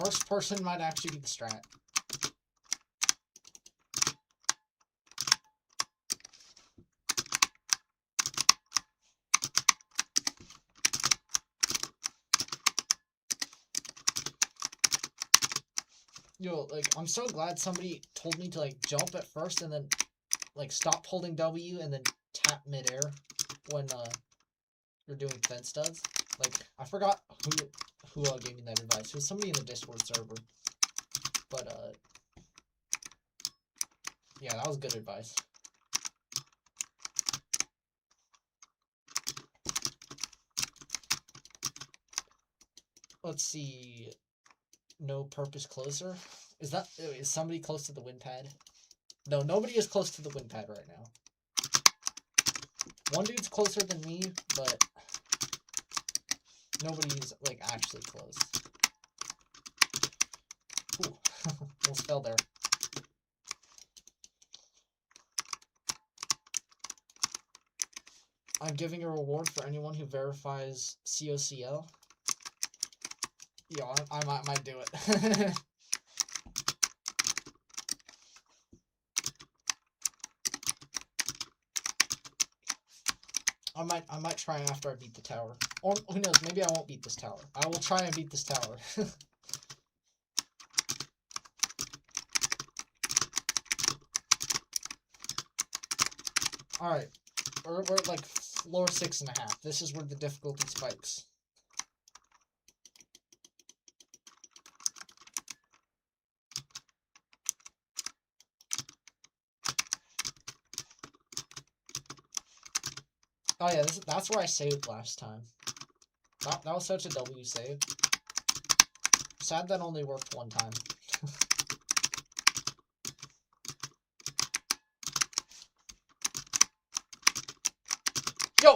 First person might actually be the strat. Yo, like, I'm so glad somebody told me to, like, jump at first and then, like, stop holding W and then tap midair when, you're doing fence studs. Like, I forgot who gave me that advice. It was somebody in the Discord server. But, yeah, that was good advice. Let's see. No purpose closer. Is somebody close to the wind pad? No, nobody is close to the wind pad right now. One dude's closer than me, but nobody's, like, actually close. Ooh, almost fell there. I'm giving a reward for anyone who verifies COCL. Yo, I might do it. I might try after I beat the tower. Or who knows, maybe I won't beat this tower. I will try and beat this tower. Alright. We're at like floor 6.5. This is where the difficulty spikes. Oh yeah, that's where I saved last time. That was such a W save. Sad that only worked one time. Yo!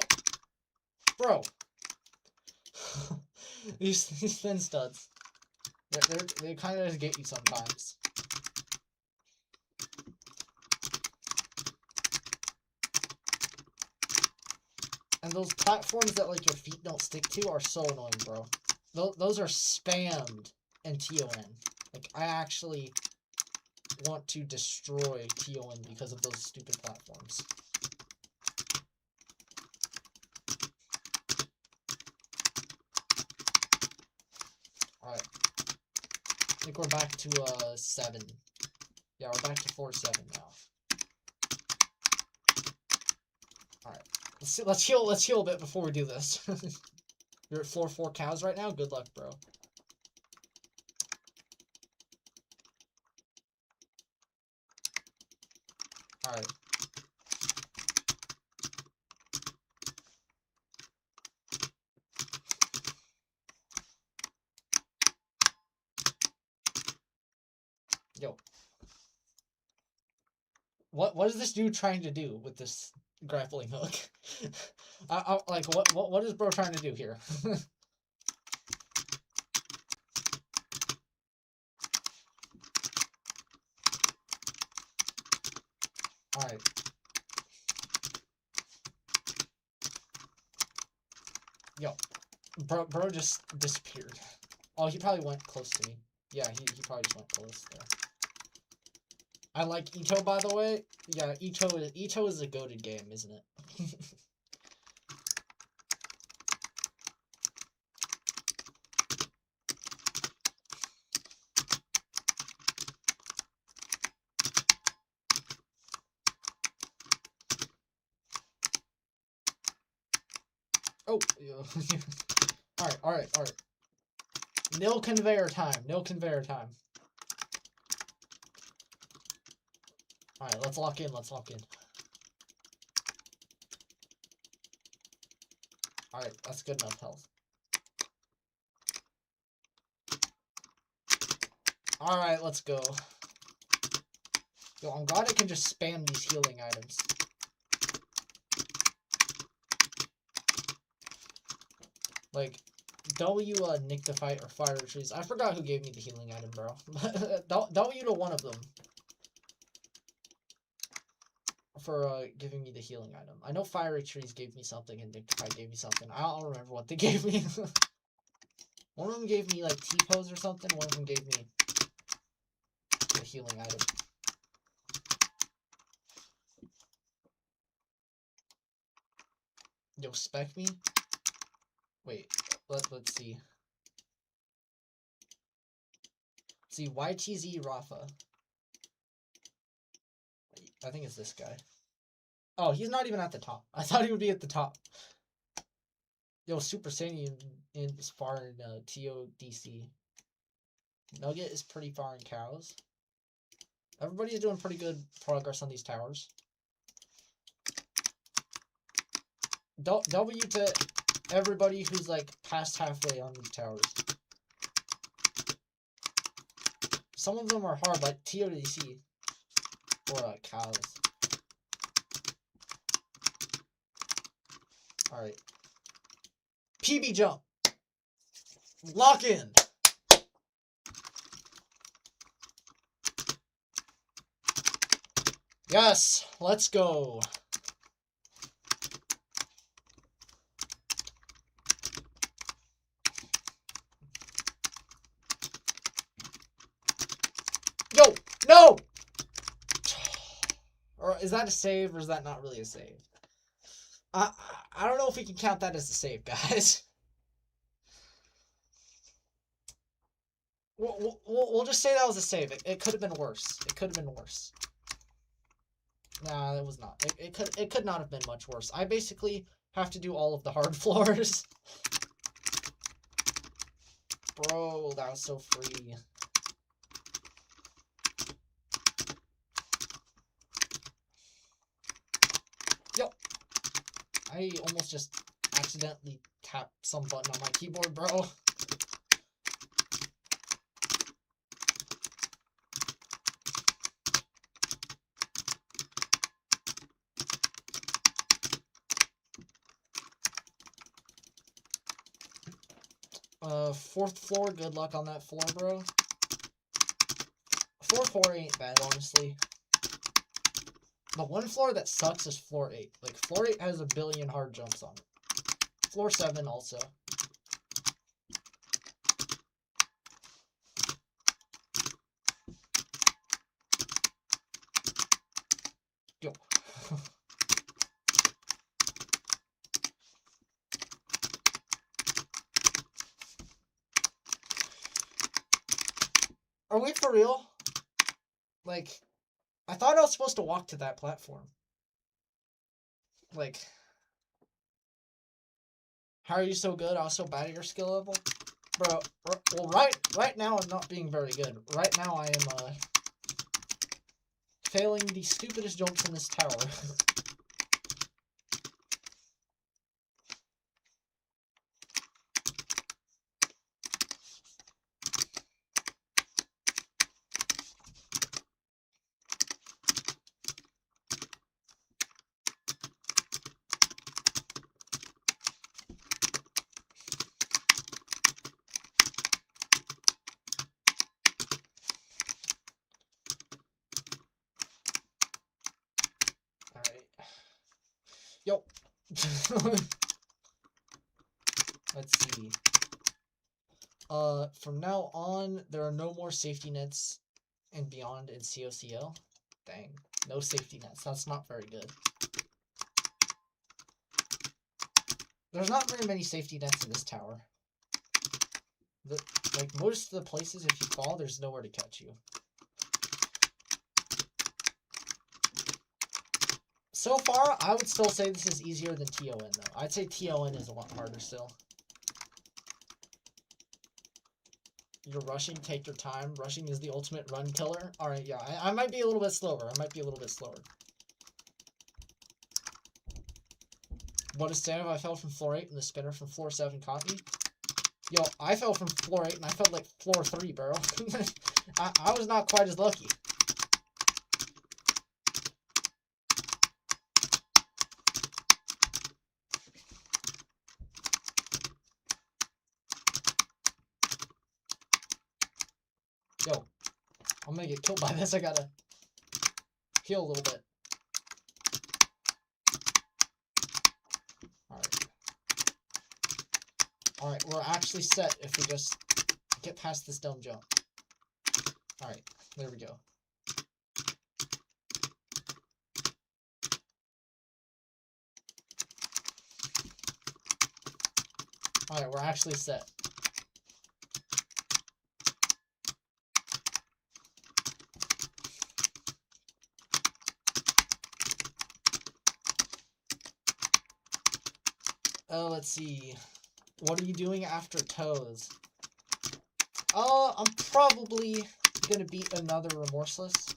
Bro! these thin studs. They kind of just get you sometimes. And those platforms that, like, your feet don't stick to are so annoying, bro. Those are spammed in TON. Like, I actually want to destroy TON because of those stupid platforms. Alright. I think we're back to, 7. Yeah, we're back to 4-7 now. Alright. Let's heal a bit before we do this. You're at floor 4 cows right now? Good luck, bro. Alright. Yo. What is this dude trying to do with this grappling hook? Like, what is bro trying to do here? Alright. Yo. Bro just disappeared. Oh, he probably went close to me. Yeah, he probably just went close there. I like EToH, by the way. Yeah, EToH is a goated game, isn't it? Oh, alright, alright, alright. Nil conveyor time, nil conveyor time. Alright, let's lock in, let's lock in. Alright, that's good enough health. Alright, let's go. Yo, I'm glad I can just spam these healing items. Like, W Nick the Fight or Fire Trees. I forgot who gave me the healing item, bro. W to one of them. For giving me the healing item. I know Fiery Trees gave me something and Nick the Fight gave me something. I don't remember what they gave me. One of them gave me like T-pose or something. One of them gave me the healing item. Yo, spec me? Wait, let's see. Let's see, YTZ Rafa. I think it's this guy. Oh, he's not even at the top. I thought he would be at the top. Yo, Super Saiyan is far in TODC. Nugget is pretty far in cows. Everybody's doing pretty good progress on these towers. W to everybody who's like past halfway on these towers. Some of them are hard, like TODC or cows. Alright. PB jump. Lock in. Yes, let's go. Yo, no! Or is that a save or is that not really a save? I don't know if we can count that as a save, guys. We'll just say that was a save. It could have been worse. It could have been worse. Nah, it was not. It could not have been much worse. I basically have to do all of the hard floors. Bro, that was so free. Yo. I almost just accidentally tapped some button on my keyboard, bro. 4th floor, good luck on that floor, bro. 4th floor ain't bad, honestly. The one floor that sucks is floor 8. Like, floor 8 has a billion hard jumps on it. Floor 7 also. Yo. Are we for real? Like, I thought I was supposed to walk to that platform. Like, how are you so good? I was so bad at your skill level? Bro, well, right now I'm not being very good. Right now I am, failing the stupidest jumps in this tower. Yo. Let's see. From now on, there are no more safety nets and beyond in COCL. Dang. No safety nets. That's not very good. There's not very many safety nets in this tower. Like, most of the places, if you fall, there's nowhere to catch you. So far, I would still say this is easier than TON, though. I'd say TON is a lot harder still. You're rushing, take your time. Rushing is the ultimate run killer. Alright, yeah, I might be a little bit slower. What is stand if I fell from floor 8 and the spinner from floor 7 caught me? Yo, I fell from floor 8 and I felt like floor 3, bro. I was not quite as lucky. Yo, I'm gonna get killed by this. I gotta heal a little bit. Alright, we're actually set if we just get past this dumb jump. Alright, there we go. Alright, we're actually set. Let's see. What are you doing after toes? I'm probably gonna beat another Remorseless.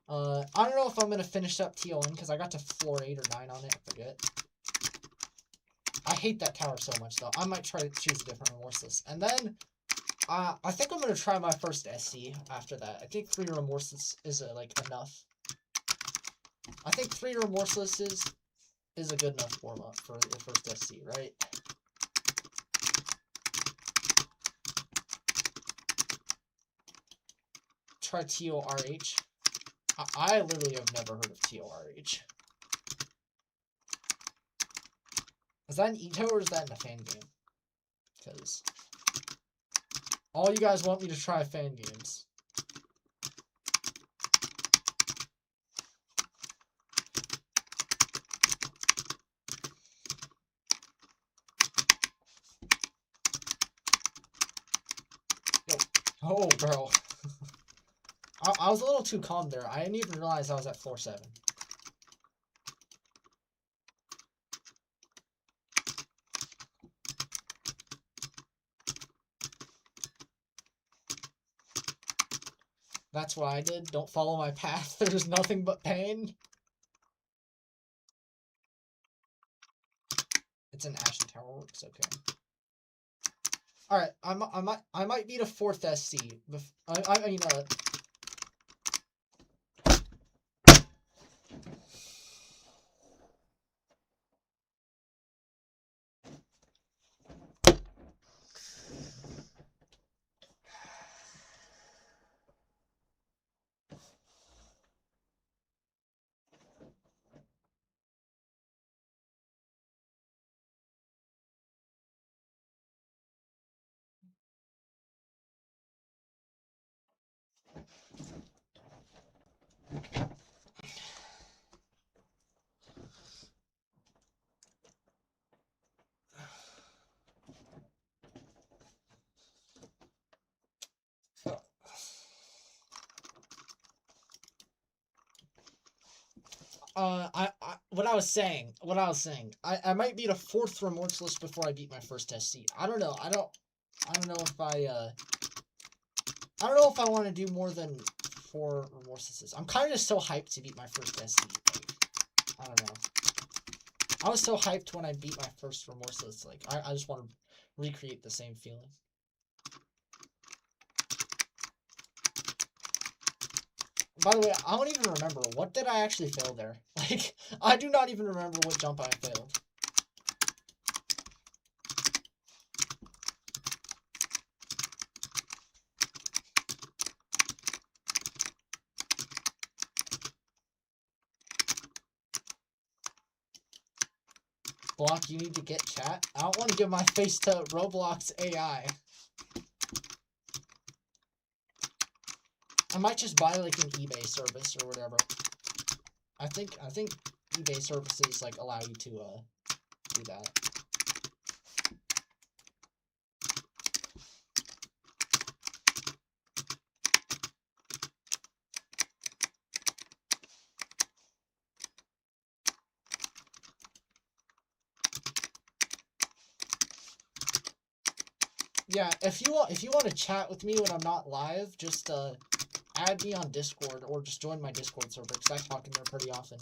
I don't know if I'm gonna finish up TON because I got to floor 8 or 9 on it. I forget. I hate that tower so much though. I might try to choose a different Remorseless. And then, I think I'm gonna try my first SC after that. I think 3 Remorseless is like enough. I think 3 Remorselesses is a good enough warm up for the first SC, right? Try TORH. I literally have never heard of TORH. Is that an EToH or is that in a fan game? Because all you guys want me to try fan games. Yo. Oh, bro. I was a little too calm there. I didn't even realize I was at floor 7. That's what I did. Don't follow my path. There's nothing but pain. It's an Ashen Tower works, okay. Alright, I might beat a 4th SC. I mean, what I was saying, I might beat a 4th Remorseless before I beat my first SC. I don't know. I don't know if I don't know if I want to do more than 4 Remorselesses. I'm kind of so hyped to beat my first SC. Like, I don't know. I was so hyped when I beat my first Remorseless. Like, I just want to recreate the same feeling. By the way, I don't even remember. What did I actually fail there? Like, I do not even remember what jump I failed. Block, you need to get chat. I don't want to give my face to Roblox AI. I might just buy like an eBay service or whatever. I think eBay services like allow you to do that. Yeah, if you want to chat with me when I'm not live, just add me on Discord or just join my Discord server because I talk in there pretty often.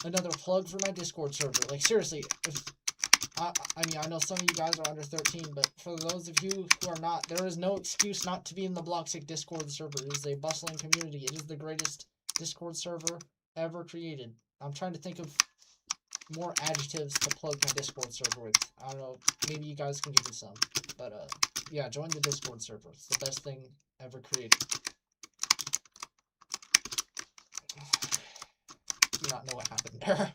Another plug for my Discord server. Like seriously, if I mean I know some of you guys are under 13, but for those of you who are not, there is no excuse not to be in the Bloxig Discord server. It is a bustling community. It is the greatest Discord server ever created. I'm trying to think of more adjectives to plug my Discord server with. I don't know, maybe you guys can give me some. But yeah, join the Discord server. It's the best thing ever created. Do not know what happened there.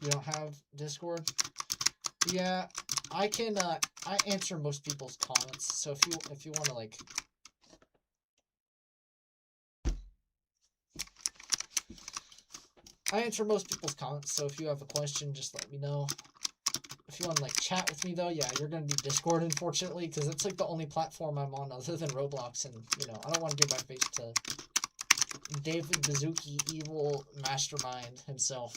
You don't have Discord? Yeah, I can I answer most people's comments. So if you want to like I answer most people's comments, so if you have a question, just let me know. If you want to like chat with me though, yeah, you're gonna be Discord, unfortunately, because it's like the only platform I'm on other than Roblox, and you know I don't want to give my face to David Bazuki, evil mastermind himself.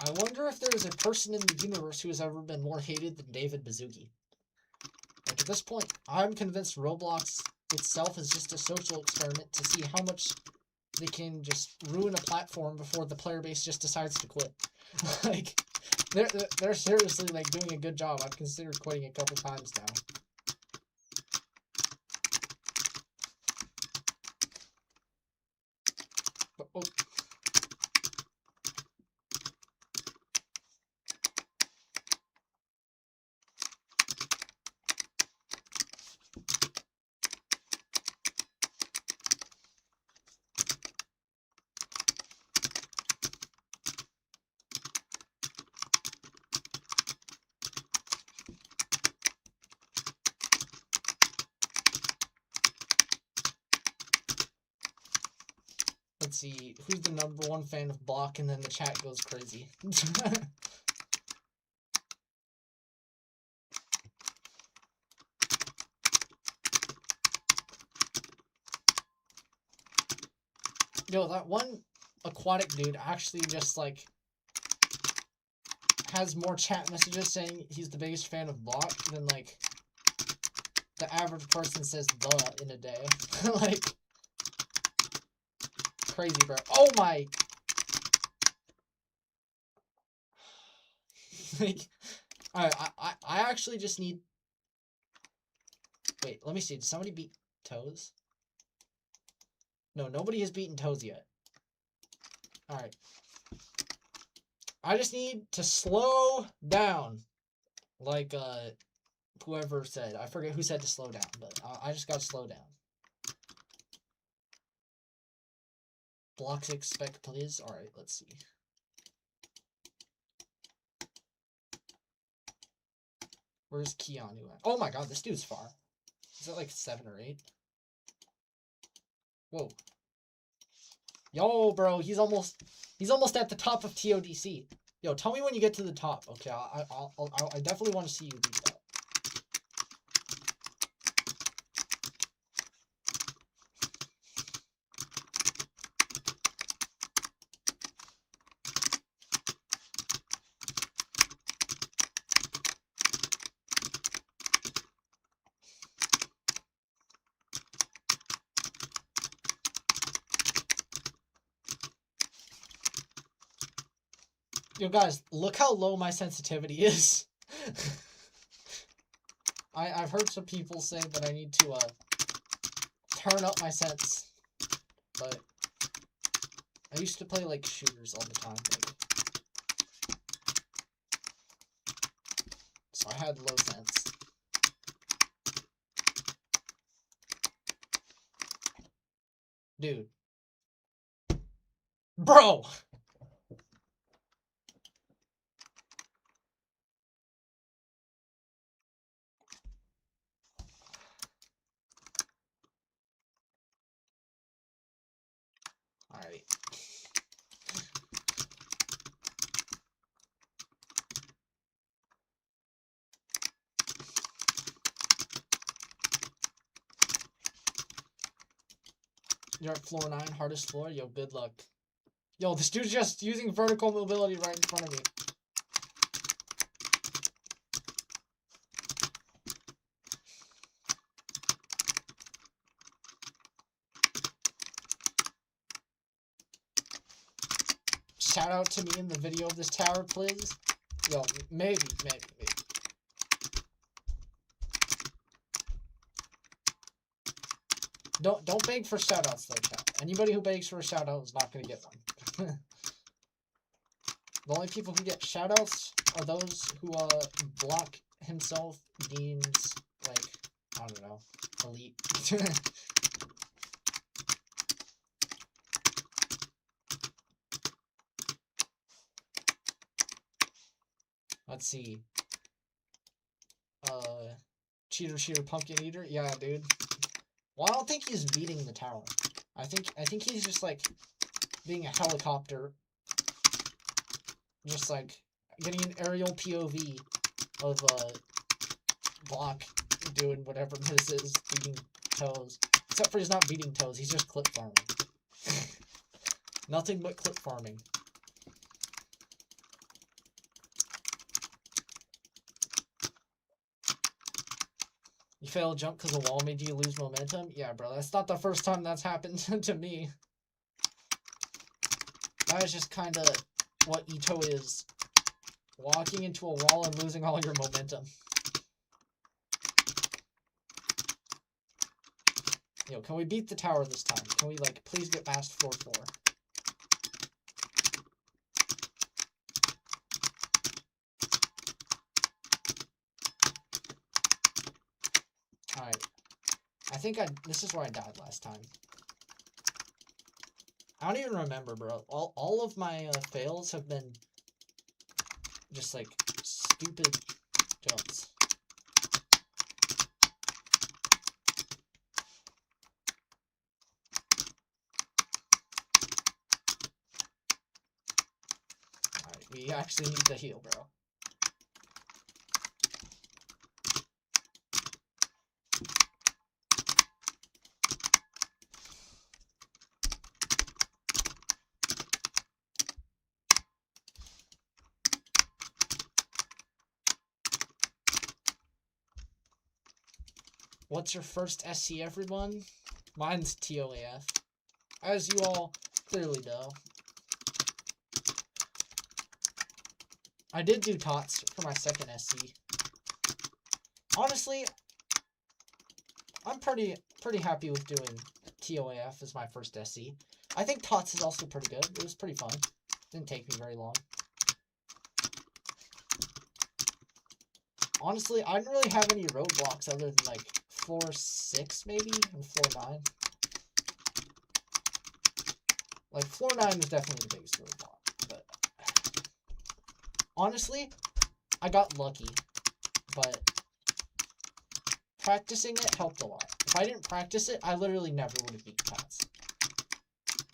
I wonder if there is a person in the universe who has ever been more hated than David Bazuki. Like, at this point, I'm convinced Roblox itself is just a social experiment to see how much they can just ruin a platform before the player base just decides to quit. Like, they're seriously, like, doing a good job. I've considered quitting a couple times now. Oh. Let's see, who's the #1 fan of Block, and then the chat goes crazy. Yo, that one aquatic dude actually just, like, has more chat messages saying he's the biggest fan of Block than, like, the average person says "the" in a day. Like, crazy, bro. Oh my! Like, I actually just need... Wait, let me see. Did somebody beat Toes? No, nobody has beaten Toes yet. Alright. I just need to slow down. Like, whoever said. I forget who said to slow down, but I just gotta slow down. Blocks expect, please. Alright, let's see. Where's Keanu at? Oh my god, this dude's far. Is that like 7 or 8? Whoa. Yo, bro, he's almost at the top of TODC. Yo, tell me when you get to the top. Okay, I definitely want to see you beat that. Yo, guys, look how low my sensitivity is. I've heard some people say that I need to turn up my sense, but I used to play like shooters all the time, like, so I had low sense. Dude, bro. You're at floor 9, hardest floor. Yo, good luck. Yo, this dude's just using vertical mobility right in front of me. Shout out to me in the video of this tower, please. Yo, maybe. Don't beg for shoutouts though, chat. Anybody who begs for a shoutout is not gonna get one. The only people who get shoutouts are those who block himself deems like, I don't know, elite. Let's see. Cheater, pumpkin eater. Yeah, dude. Well, I don't think he's beating the tower. I think he's just like being a helicopter, just like getting an aerial POV of block doing whatever this is, beating toes. Except for he's not beating toes. He's just clip farming. Nothing but clip farming. You failed a jump because a wall made you lose momentum? Yeah, bro, that's not the first time that's happened to me. That is just kind of what EToH is. Walking into a wall and losing all your momentum. Yo, can we beat the tower this time? Can we, like, please get past floor 4? Alright. I think this is where I died last time. I don't even remember, bro. All of my fails have been just, like, stupid jumps. Alright, we actually need to heal, bro. What's your first SC, everyone? Mine's EToH. As you all clearly know. I did do TOTS for my second SC. Honestly, I'm pretty happy with doing EToH as my first SC. I think TOTS is also pretty good. It was pretty fun. Didn't take me very long. Honestly, I didn't really have any roadblocks other than, like, floor 6, maybe, and floor 9. Like, floor 9 was definitely the biggest roadblock, but honestly, I got lucky, but practicing it helped a lot. If I didn't practice it, I literally never would have beaten TOTS.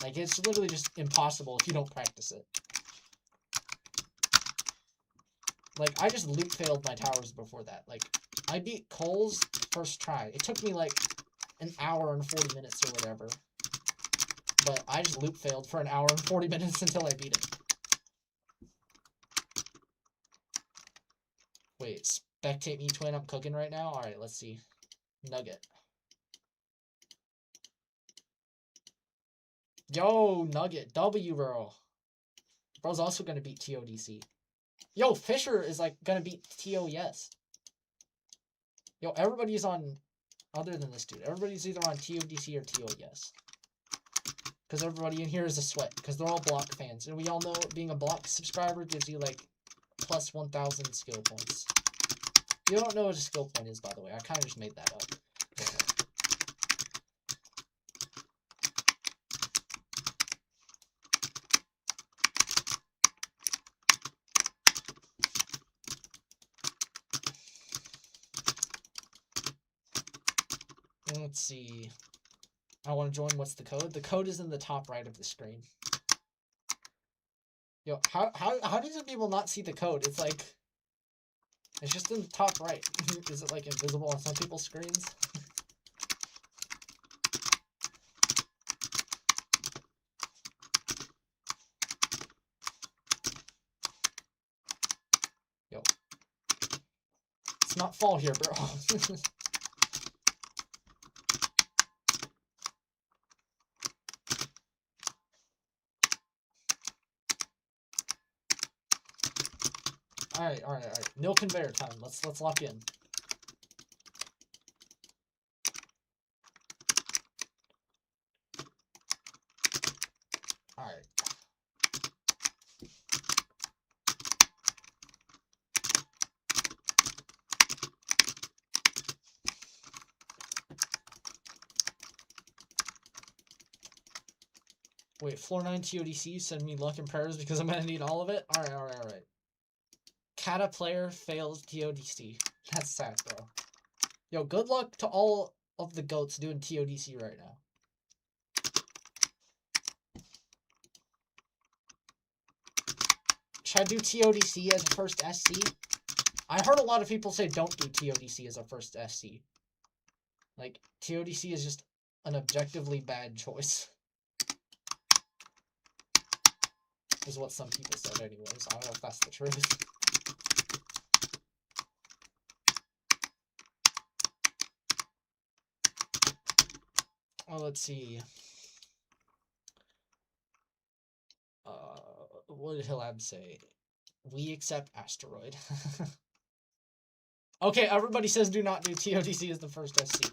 Like, it's literally just impossible if you don't practice it. Like, I just loop failed my towers before that. Like, I beat Cole's first try. It took me, like, an hour and 40 minutes or whatever. But I just loop failed for an hour and 40 minutes until I beat it. Wait, spectate me, twin. I'm cooking right now? Alright, let's see. Nugget. Yo, Nugget. W, bro. Bro's also gonna beat TODC. Yo, Fisher is, like, gonna beat EToH. Yo, everybody's on, other than this dude, everybody's either on TODC or EToH. Because everybody in here is a sweat, because they're all block fans. And we all know being a block subscriber gives you, like, plus 1,000 skill points. You don't know what a skill point is, by the way. I kind of just made that up. Let's see. I want to join. What's the code? The code is in the top right of the screen. Yo, how do some people not see the code? It's like, it's just in the top right. Is it like invisible on some people's screens? Yo, let's not fall here, bro. All right. No conveyor time. Let's lock in. All right. Wait, floor 9 TODC, send me luck and prayers because I'm gonna need all of it? All right. Kata player fails TODC. That's sad, bro. Yo, good luck to all of the goats doing TODC right now. Should I do TODC as a first SC? I heard a lot of people say don't do TODC as a first SC. Like, TODC is just an objectively bad choice. Is what some people said anyways. I don't know if that's the truth. Oh, let's see. What did Hillab say? We accept asteroid. Okay, everybody says do not do TODC as the first SC.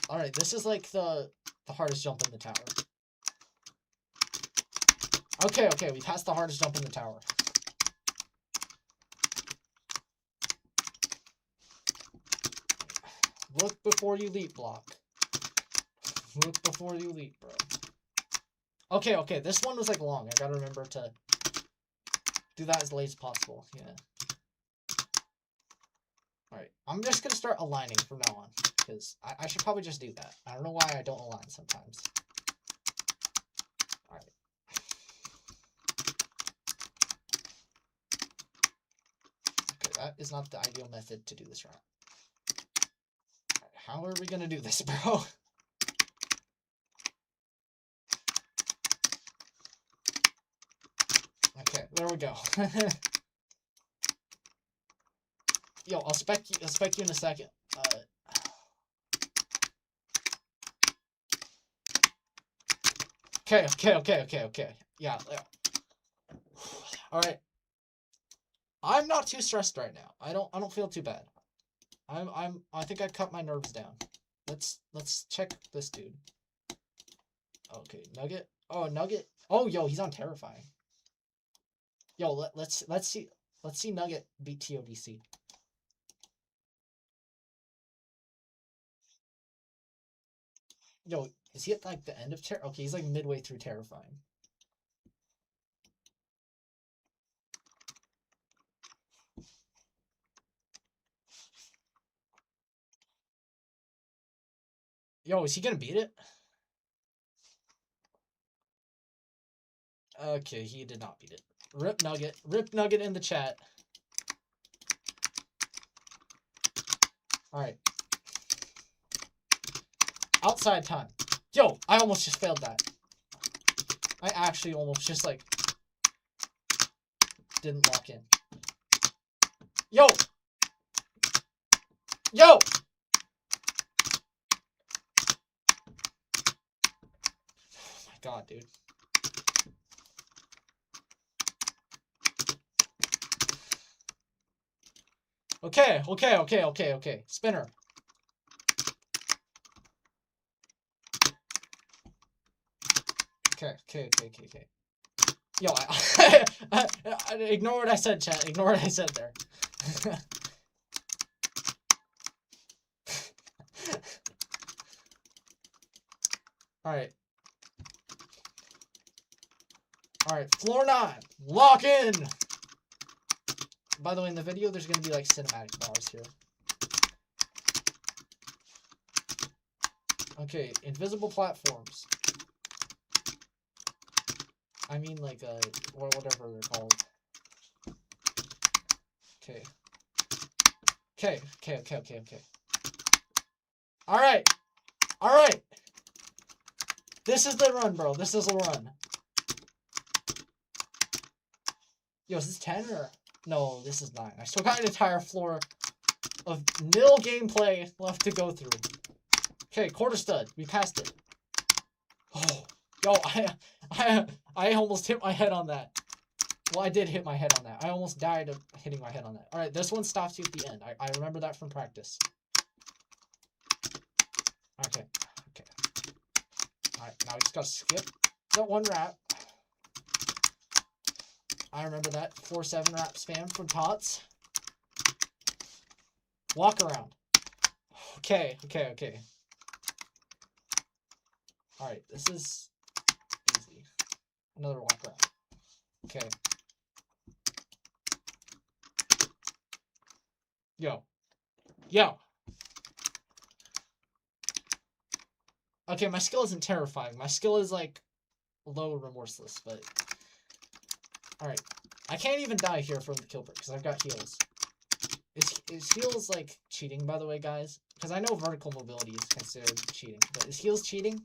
Alright, this is like the hardest jump in the tower. Okay, we passed the hardest jump in the tower. Look before you leap, block. Look before you leap, bro. Okay, this one was like long. I gotta remember to do that as late as possible. Yeah. Alright, I'm just gonna start aligning from now on. Because I should probably just do that. I don't know why I don't align sometimes. Alright. Okay, that is not the ideal method to do this route. Right, how are we gonna do this, bro? Okay, there we go. Yo, I'll spec you in a second. Okay. Yeah. All right. I'm not too stressed right now. I don't feel too bad. I think I cut my nerves down. Let's check this dude. Okay, Nugget. Oh, Nugget. Oh, yo, he's on terrifying. Yo, let's see Nugget beat TODC. Yo, is he at like the end of Okay, he's like midway through terrifying. Yo, is he gonna beat it? Okay, he did not beat it. Rip Nugget in the chat. Alright. Outside time. Yo, I almost just failed that. I actually almost just like didn't lock in. Yo! Oh my god, dude. Okay. Spinner. Okay. Yo, ignore what I said, chat. Ignore what I said there. Alright. Alright, floor 9. Lock in! By the way, in the video, there's gonna be like cinematic bars here. Okay, invisible platforms. I mean, like, whatever they're called. Okay. Okay. Alright! Alright! This is the run, bro. This is the run. Yo, is this 10 or... No, this is 9. I still got an entire floor of nil gameplay left to go through. Okay, quarter stud. We passed it. Oh, yo, I almost hit my head on that. Well, I did hit my head on that. I almost died of hitting my head on that. Alright, this one stops you at the end. I remember that from practice. Okay. Alright, now we just gotta skip that one wrap. I remember that. 4-7 wrap spam from Tots. Walk around. Okay. Alright, this is easy. Another walk around. Okay. Yo. Okay, my skill isn't terrifying. My skill is, like, low remorseless, but... Alright. I can't even die here from the kill break, because I've got heals. Is heals, like, cheating, by the way, guys? Because I know vertical mobility is considered cheating, but is heals cheating?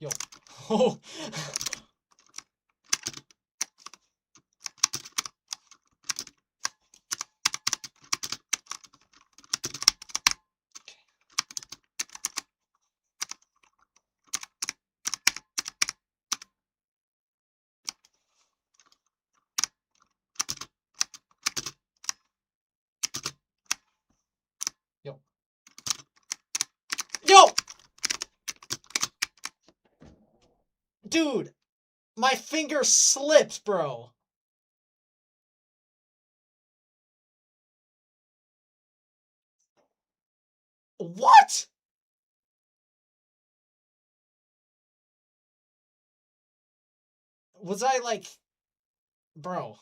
Yo. Oh. Yo! Dude! My finger slipped, bro! What?! Was I, like... Bro.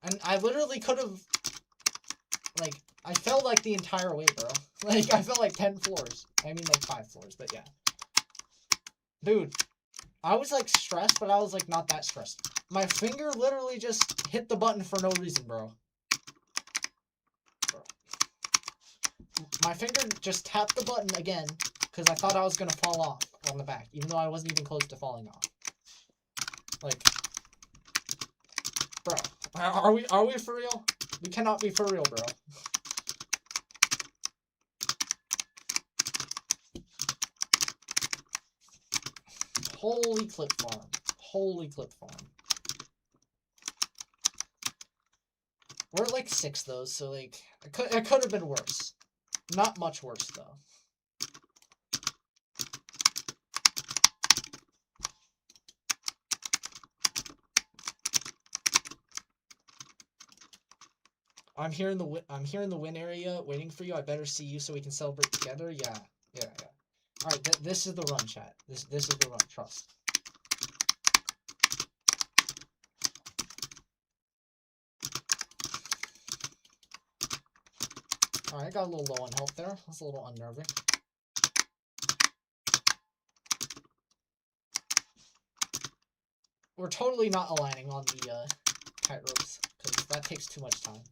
And I literally could have... Like, I fell, like, the entire way, bro. Like, I fell, like, 10 floors. I mean, like, 5 floors, but yeah. Dude. I was, like, stressed, but I was, like, not that stressed. My finger literally just hit the button for no reason, bro. My finger just tapped the button again, because I thought I was gonna fall off on the back, even though I wasn't even close to falling off. Like... Bro. Are we for real? We cannot be for real, bro. Holy clip farm. Holy clip farm. We're at like 6 though, so like it could have been worse. Not much worse though. I'm here in the win area waiting for you. I better see you so we can celebrate together. Yeah. All right, this is the run, chat. This is the run. Trust. All right, I got a little low on health there. That's a little unnerving. We're totally not aligning on the tight ropes because that takes too much time.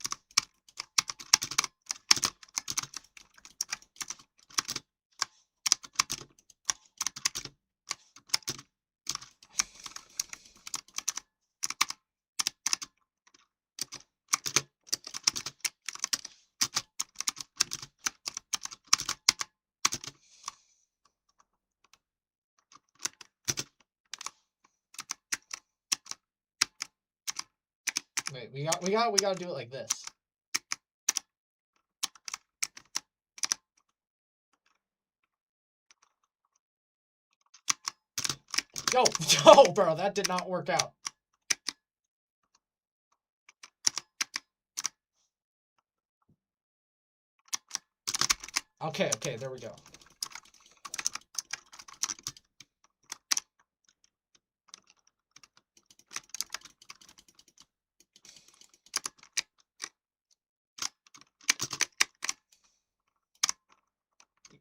Wait, we gotta do it like this. Yo, bro, that did not work out. Okay, there we go.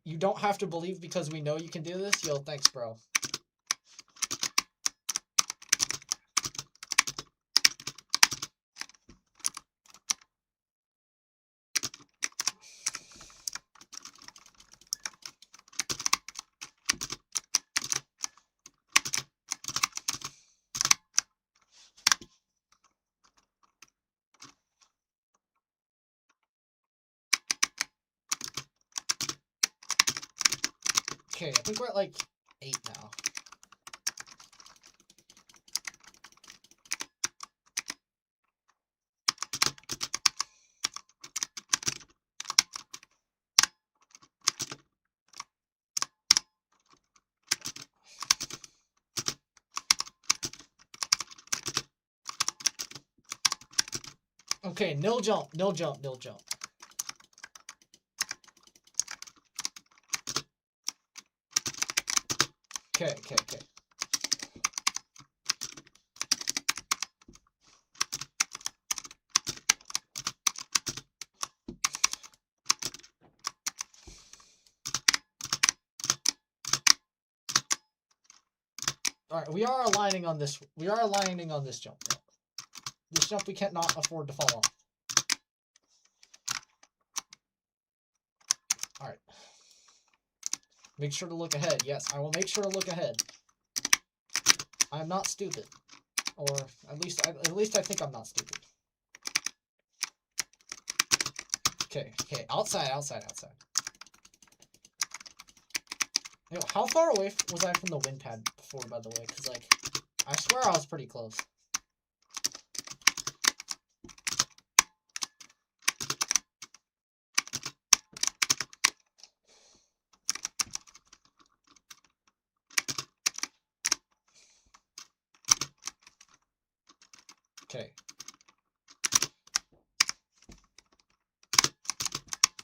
You don't have to believe because we know you can do this. Yo, thanks, bro. Okay, I think we're at like 8 now. Okay, nil jump. Okay. Alright, we are aligning on this. We are aligning on this jump. This jump we cannot afford to fall off. Alright. Make sure to look ahead. Yes, I will make sure to look ahead. I am not stupid. Or at least I think I'm not stupid. Okay. Outside. Yo, how far away was I from the wind pad before, by the way? Because, like, I swear I was pretty close. Okay.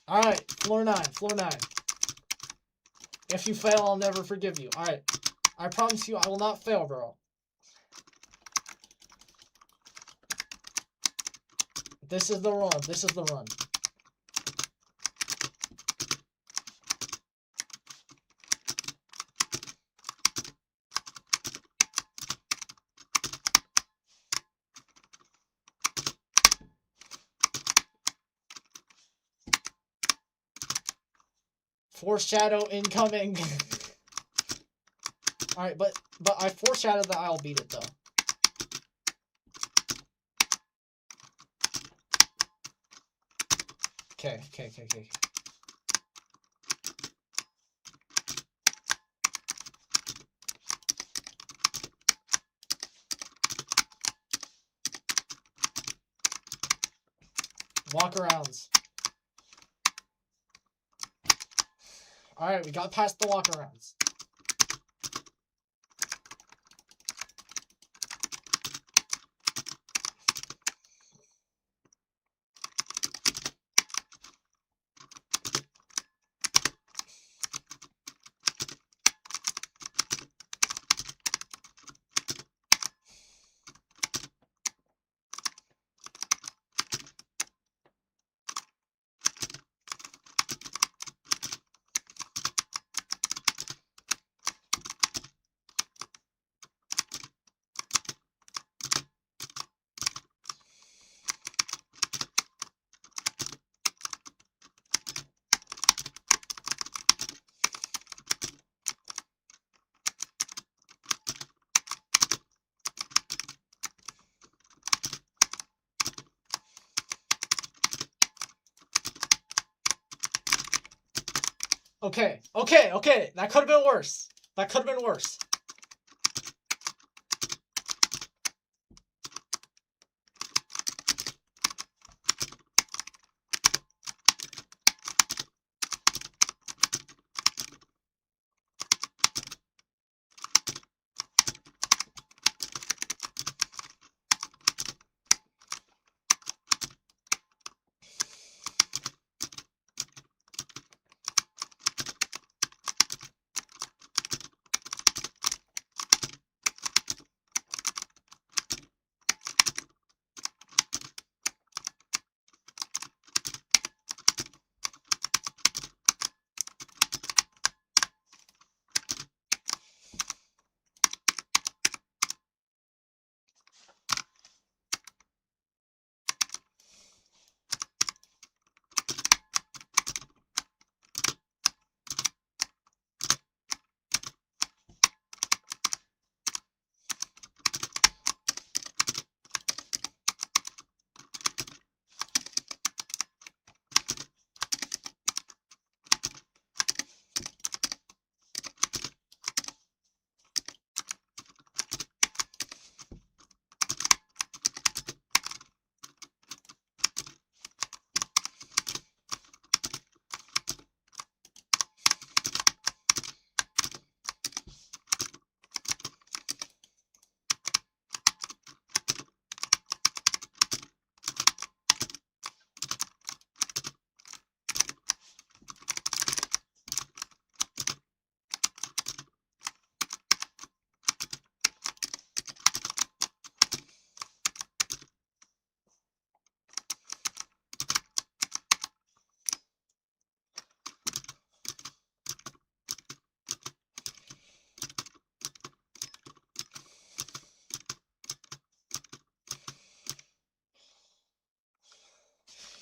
Alright, floor 9. If you fail, I'll never forgive you. Alright. I promise you I will not fail, bro. This is the run. Foreshadow incoming. Alright, but I foreshadowed that I'll beat it, though. Okay. Walk-arounds. Alright, we got past the walk-arounds. Okay. That could have been worse.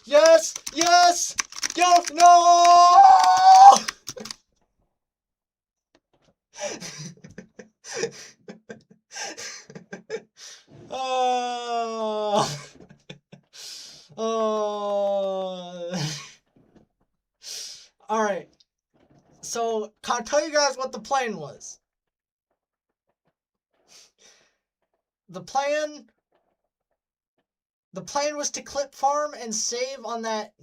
Yes! Yes! Yo! No! Oh. Oh. All right. So, can I tell you guys what the plan was? The plan the plan was to clip farm and save on that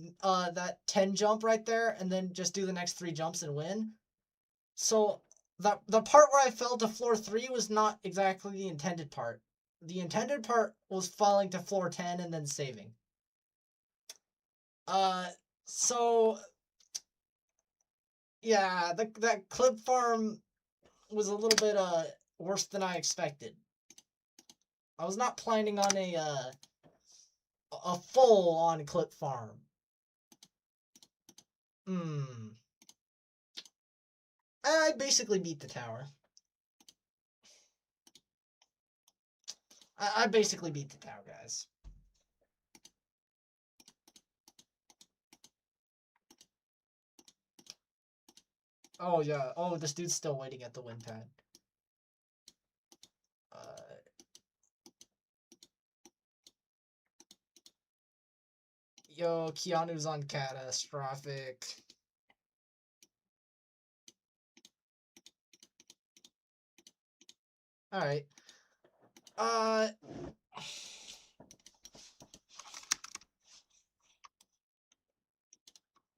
10 jump right there and then just do the next 3 jumps and win. So, the part where I fell to floor 3 was not exactly the intended part. The intended part was falling to floor 10 and then saving. Uh so yeah, that clip farm was a little bit worse than I expected. I was not planning on a full on clip farm. I basically beat the tower. I basically beat the tower, guys. Oh yeah. Oh, this dude's still waiting at the win pad. Yo, Keanu's on catastrophic. All right.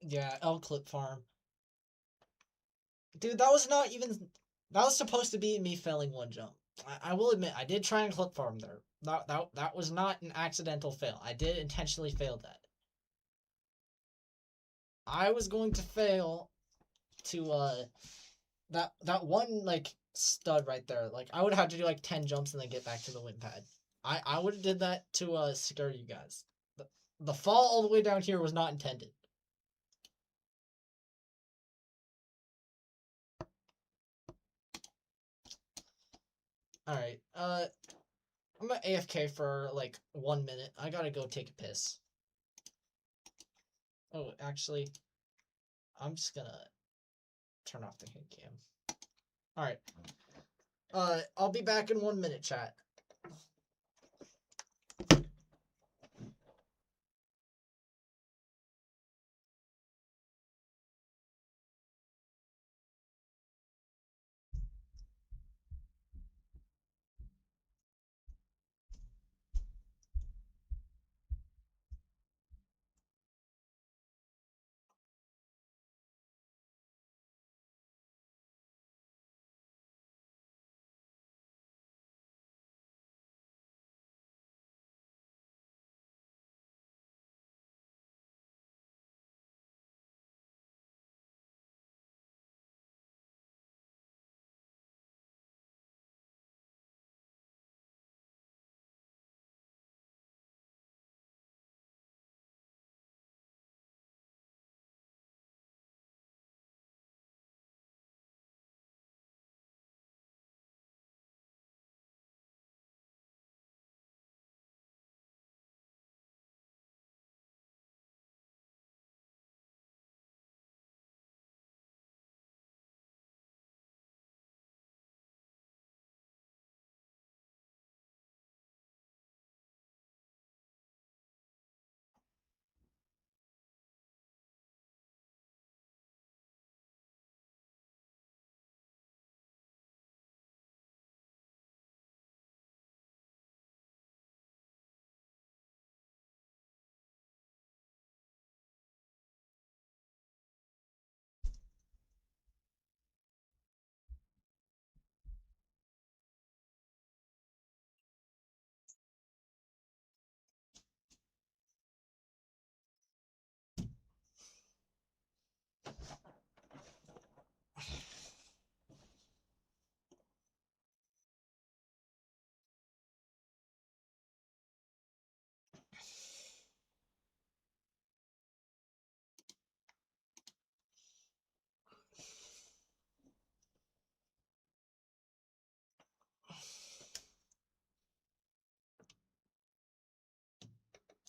Yeah, L clip farm. Dude, that was not even. That was supposed to be me failing 1 jump. I will admit, I did try and clip farm there. That was not an accidental fail. I did intentionally fail that. I was going to fail to that one like stud right there. Like I would have to do like 10 jumps and then get back to the win pad. I would have did that to scare you guys. The fall all the way down here was not intended. All right. I'm at AFK for like 1 minute. I gotta go take a piss. Oh, actually, I'm just gonna turn off the hit cam. All right. I'll be back in 1 minute, chat.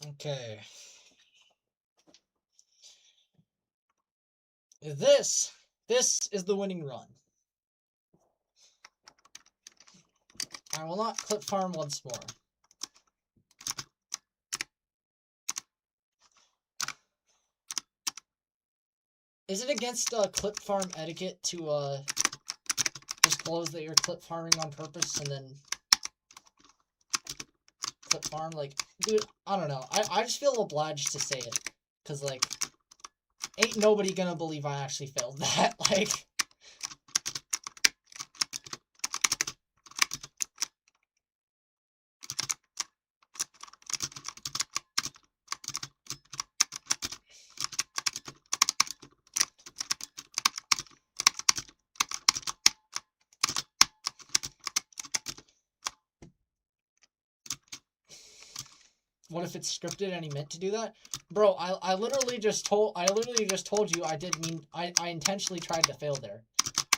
Okay. This is the winning run. I will not clip farm once more. Is it against clip farm etiquette to disclose that you're clip farming on purpose and then clip farm? Like, dude, I don't know. I just feel obliged to say it. Because, like, ain't nobody gonna believe I actually failed that. Like... What if it's scripted and he meant to do that? Bro, I literally just told you I intentionally tried to fail there.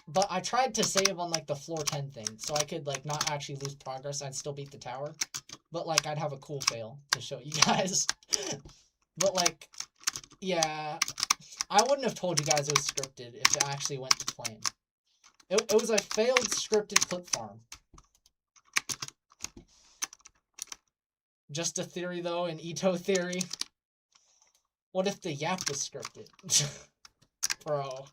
But I tried to save on like the floor 10 thing, so I could like not actually lose progress. I'd still beat the tower. But like I'd have a cool fail to show you guys. But like, yeah, I wouldn't have told you guys it was scripted if it actually went to plan. It was a failed scripted clip farm. Just a theory, though, an EToH theory. What if the yap was scripted? Bro.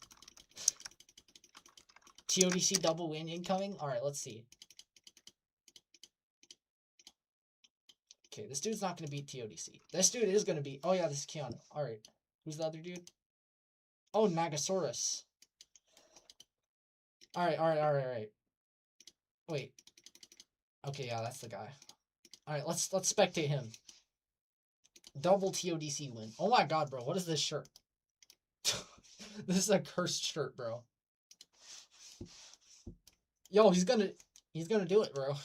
TODC double win incoming? Alright, let's see. Okay, this dude's not going to beat TODC. This dude is going to beat... Oh, yeah, this is Keanu. Alright. Who's the other dude? Oh, Nagasaurus. Alright. Wait. Okay, yeah, that's the guy. Alright, let's spectate him. Double TODC win. Oh my god, bro. What is this shirt? This is a cursed shirt, bro. Yo, he's gonna do it, bro.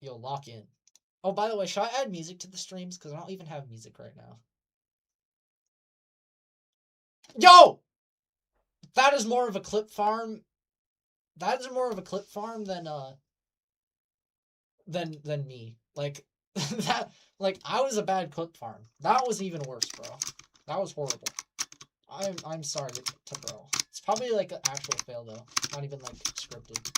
Yo, lock in. Oh, by the way, should I add music to the streams? Because I don't even have music right now. Yo! That is more of a clip farm. That is more of a clip farm than me. Like that. Like I was a bad clip farm. That was even worse, bro. That was horrible. I'm sorry to bro. It's probably like an actual fail though. Not even like scripted.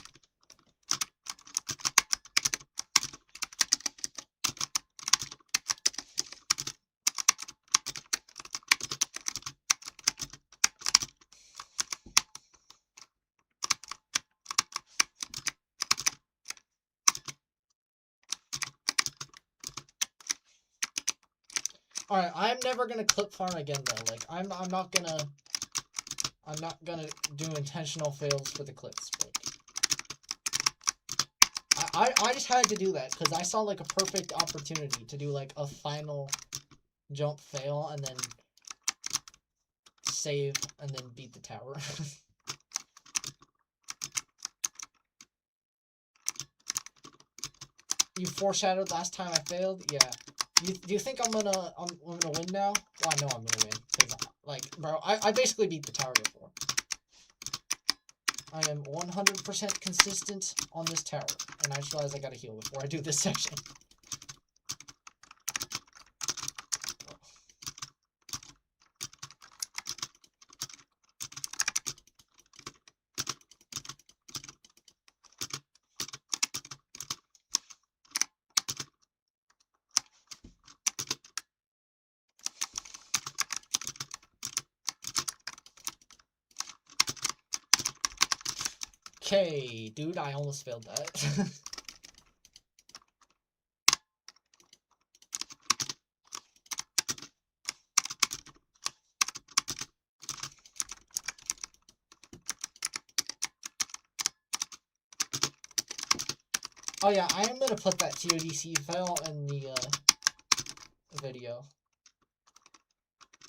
Alright, I'm never gonna clip farm again though. Like I'm not gonna do intentional fails for the clips. Like, I just had to do that because I saw like a perfect opportunity to do like a final jump fail and then save and then beat the tower. You foreshadowed last time I failed? Yeah. Do you think I'm gonna win now? Well, I know I'm gonna win. Cause, like, bro, I basically beat the tower before. I am 100% consistent on this tower. And I just realized I gotta heal before I do this section. Okay, dude, I almost failed that. Oh yeah, I am gonna put that TODC file in the video.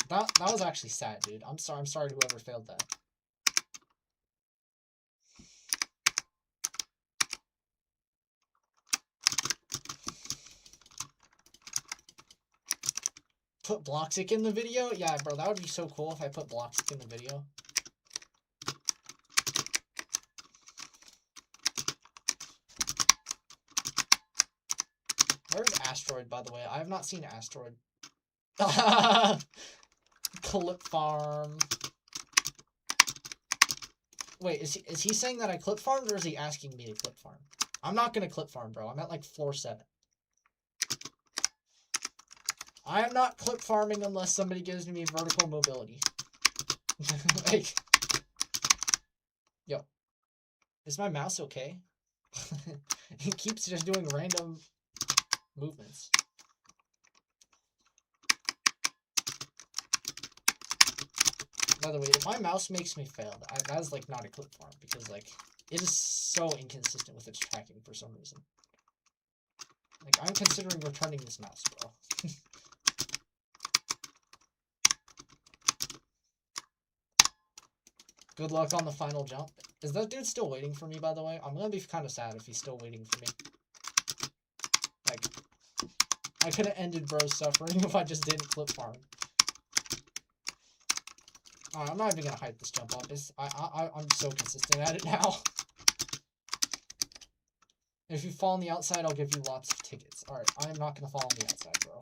That was actually sad, dude. I'm sorry to whoever failed that. Put Bloxic in the video? Yeah, bro, that would be so cool if I put Bloxic in the video. Where's Asteroid, by the way? I have not seen Asteroid. Clip farm. Wait, is he saying that I clip farmed, or is he asking me to clip farm? I'm not gonna clip farm, bro. I'm at like floor 7. I am not clip farming unless somebody gives me vertical mobility. Like, yo, is my mouse okay? He keeps just doing random movements. By the way, if my mouse makes me fail, that is like not a clip farm, because like it is so inconsistent with its tracking for some reason. Like, I'm considering returning this mouse, bro. Good luck on the final jump. Is that dude still waiting for me, by the way? I'm gonna be kind of sad if he's still waiting for me. Like, I could have ended bro's suffering if I just didn't clip farm. I'm not even gonna hype this jump up. I'm so consistent at it now. If you fall on the outside, I'll give you lots of tickets. Alright, I'm not gonna fall on the outside, bro.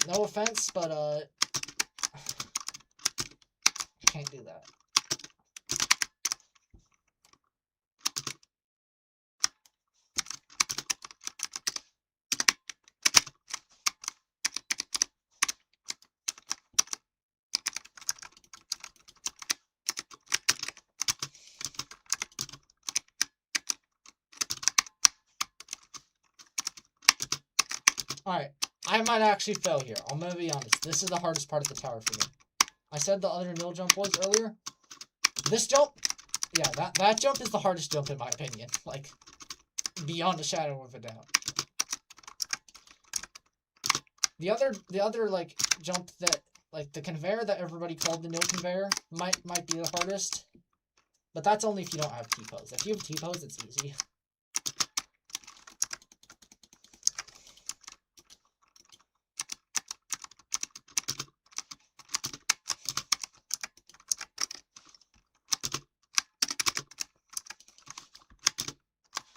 No offense, but, I can't do that. Alright, I might actually fail here. I'm gonna be honest. This is the hardest part of the tower for me. I said the other nil jump was earlier. This jump, yeah, that jump is the hardest jump in my opinion. Like, beyond a shadow of a doubt. The other like jump that, like, the conveyor that everybody called the nil conveyor might be the hardest. But that's only if you don't have T-pose. If you have T-pose, it's easy.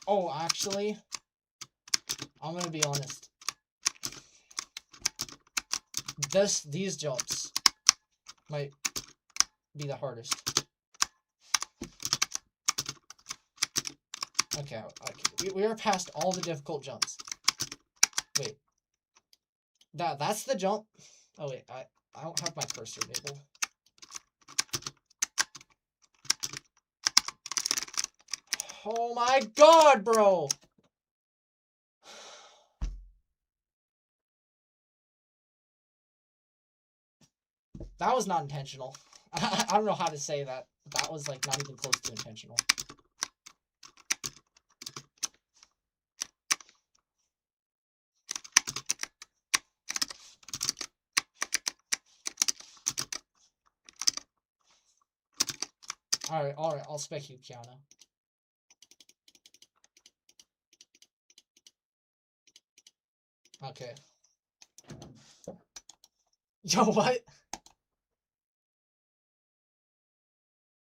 Oh, actually, I'm gonna be honest. These jumps might be the hardest. Okay, we are past all the difficult jumps. Wait, that's the jump. Oh wait, I don't have my cursor enabled. Oh my god, bro! That was not intentional. I don't know how to say that. That was like not even close to intentional. Alright, I'll spec you, Kiana. Okay. Yo, what?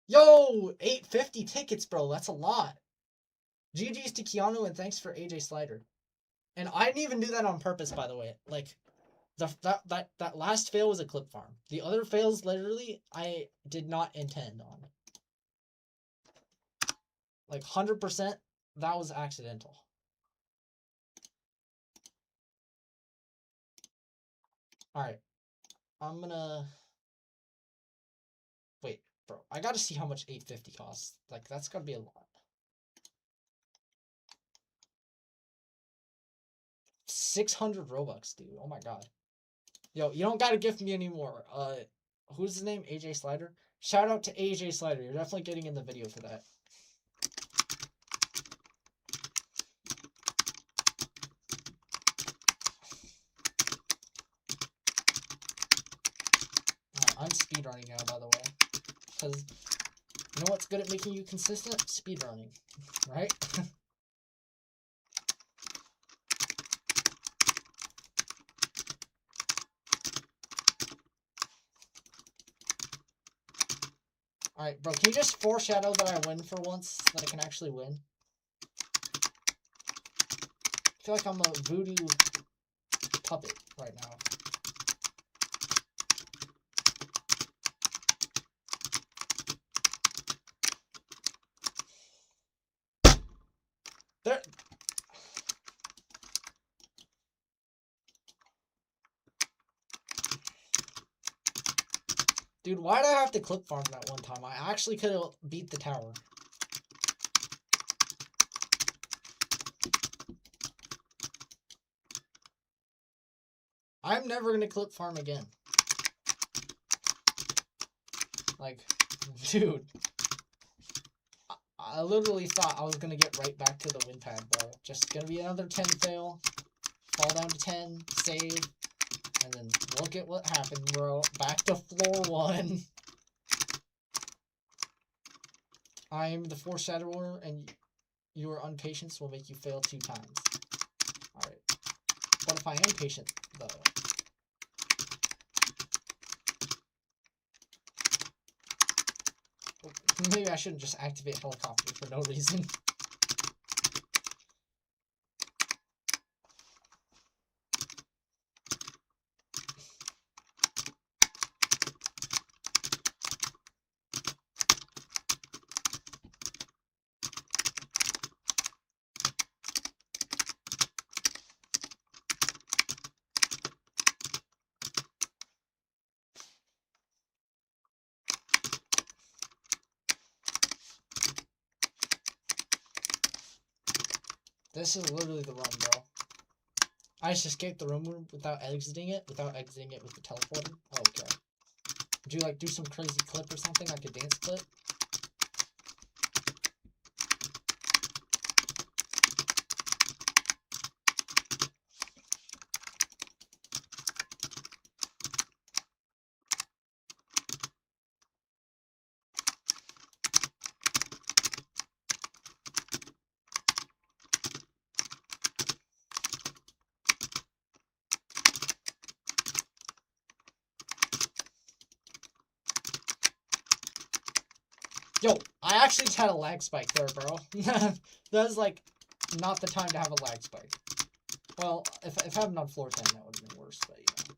Yo, 850 tickets, bro. That's a lot. GG's to Keanu and thanks for AJ Slider. And I didn't even do that on purpose, by the way. Like, that last fail was a clip farm. The other fails, literally, I did not intend on. Like, 100%, that was accidental. Alright. I'm gonna... Wait, bro. I gotta see how much 850 costs. Like, that's gotta be a lot. 600 Robux, dude. Oh my god. Yo, you don't gotta gift me anymore. Who's his name? AJ Slider? Shout out to AJ Slider. You're definitely getting in the video for that. I'm speedrunning now, by the way. Because, you know what's good at making you consistent? Speedrunning. Right? Alright, bro, can you just foreshadow that I win for once? That I can actually win? feel like I'm a voodoo puppet right now. There. Dude, why did I have to clip farm that one time? I actually could have beat the tower. I'm never gonna clip farm again. Like, dude. I literally thought I was gonna get right back to the win pad, bro. Just gonna be another 10 fail. Fall down to 10, save. And then look at what happened, bro. Back to floor 1. I am the foreshadower, and your impatience will make you fail 2 times. Alright. What if I am patient, though? Maybe I shouldn't just activate helicopter for no reason. This is literally the run, bro. I just escaped the room without exiting it with the teleporting. Oh, okay. Would you, like, do some crazy clip or something, like a dance clip? Yo, I actually just had a lag spike there, bro. That was, like, not the time to have a lag spike. Well, if I happened on floor 10, that would have been worse, but, you know.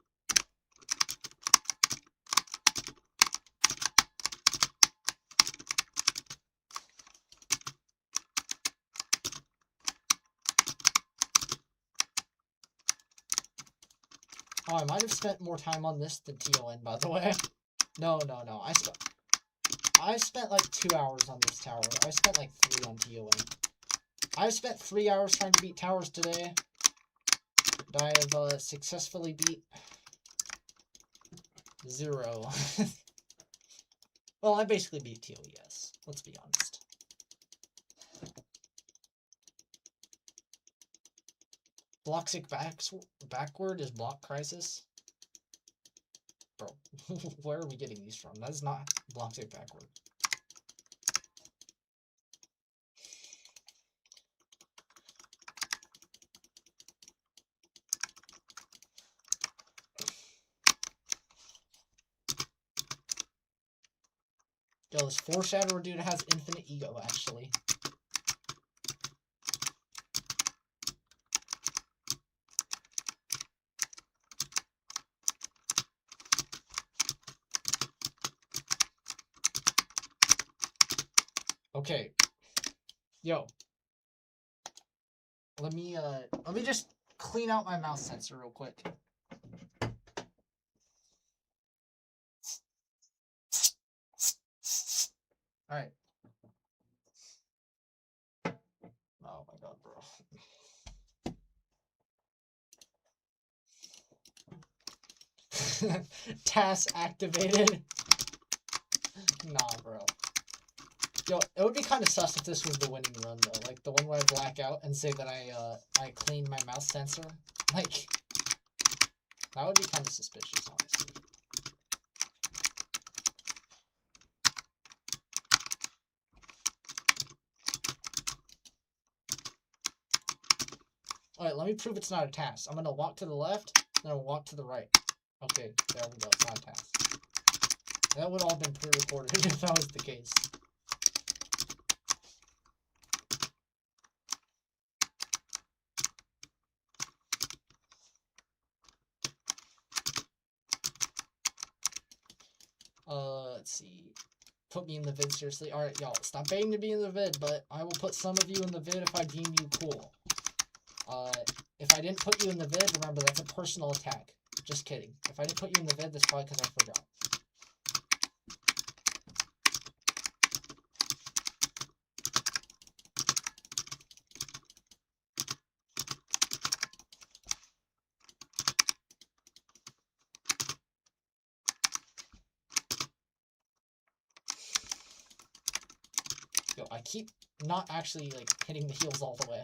Oh, I might have spent more time on this than TON, by the way. No. I spent like 2 hours on this tower. I spent like 3 on TON. I spent 3 hours trying to beat towers today. And I have successfully beat 0. Well, I basically beat TOES. Let's be honest. Bloxic backward is block crisis. Bro, where are we getting these from? That is not Bloxic backward. Yo, this foreshadower dude has infinite ego, actually. Okay. Yo. Let me just clean out my mouse sensor real quick. Alright. Oh my god, bro. Task activated. Nah, bro. Yo, it would be kind of sus if this was the winning run, though. Like, the one where I black out and say that I cleaned my mouse sensor. Like, that would be kind of suspicious, honestly. Alright, let me prove it's not a task. I'm gonna walk to the left, then I'll walk to the right. Okay, there we go. It's not a task. That would all have been pre-recorded if that was the case. let's see. Put me in the vid, seriously. Alright, y'all, stop begging to be in the vid, but I will put some of you in the vid if I deem you cool. If I didn't put you in the vid, remember, that's a personal attack. Just kidding. If I didn't put you in the vid, that's probably because I forgot. Yo, I keep not actually, like, hitting the heels all the way.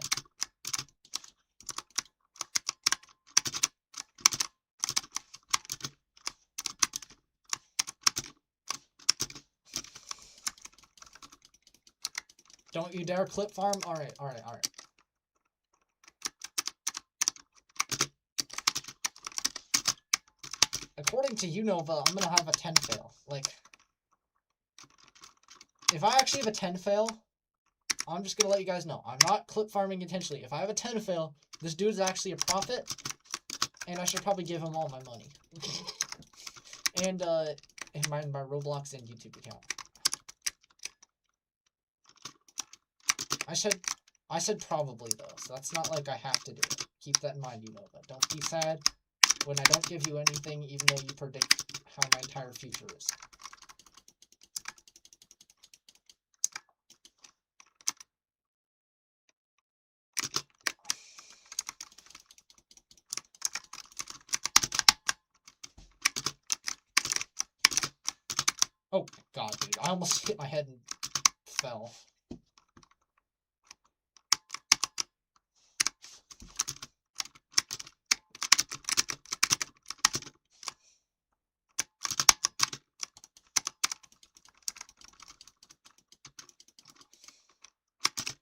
Don't you dare clip farm? Alright. According to Unova, I'm gonna have a 10 fail. Like, if I actually have a 10 fail, I'm just gonna let you guys know. I'm not clip farming intentionally. If I have a 10 fail, this dude's actually a prophet, and I should probably give him all my money. And, my Roblox and YouTube account. I said probably, though, so that's not like I have to do it. Keep that in mind, Unova. Don't be sad when I don't give you anything, even though you predict how my entire future is. Oh, God, dude. I almost hit my head and fell.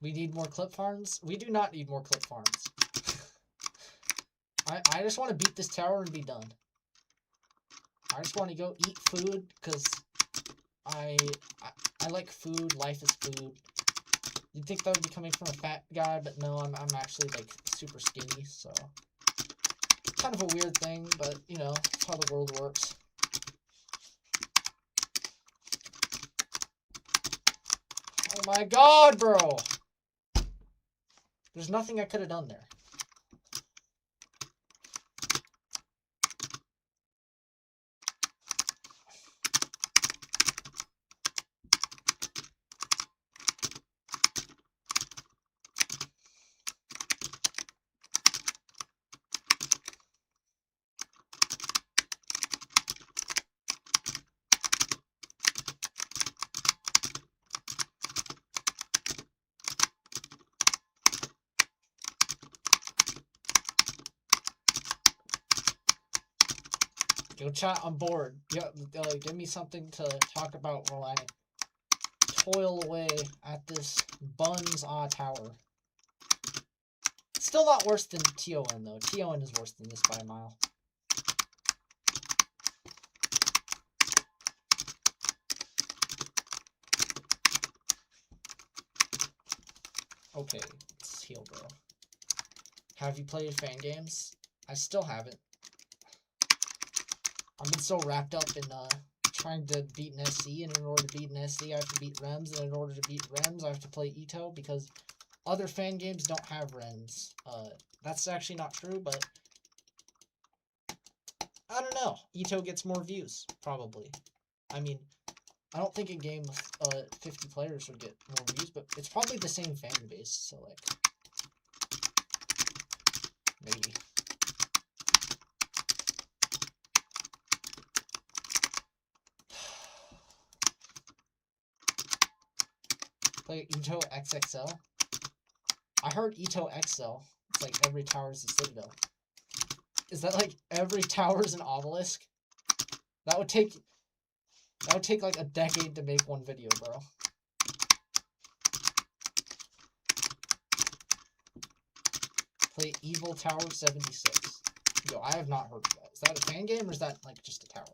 We need more clip farms? We do not need more clip farms. I just want to beat this tower and be done. I just want to go eat food, because I like food. Life is food. You'd think that would be coming from a fat guy, but no, I'm actually, like, super skinny, so... Kind of a weird thing, but, you know, that's how the world works. Oh my god, bro! There's nothing I could have done there. Yo, chat, I'm bored. Yeah, give me something to talk about while I toil away at this Buns tower. Still not worse than TON, though. TON is worse than this by a mile. Okay, let's heal, bro. Have you played fan games? I still haven't. I've been so wrapped up in trying to beat an SC, and in order to beat an SC, I have to beat REMs, and in order to beat REMs, I have to play EToH, because other fan games don't have REMs. That's actually not true, but I don't know. EToH gets more views, probably. I mean, I don't think a game with 50 players would get more views, but it's probably the same fan base, so, like, maybe. Play EToH XXL. I heard EToH XL. It's like every tower is a citadel. Is that like every tower is an obelisk? That would take like a decade to make one video, bro. Play Evil Tower 76. Yo, I have not heard of that. Is that a fan game or is that like just a tower?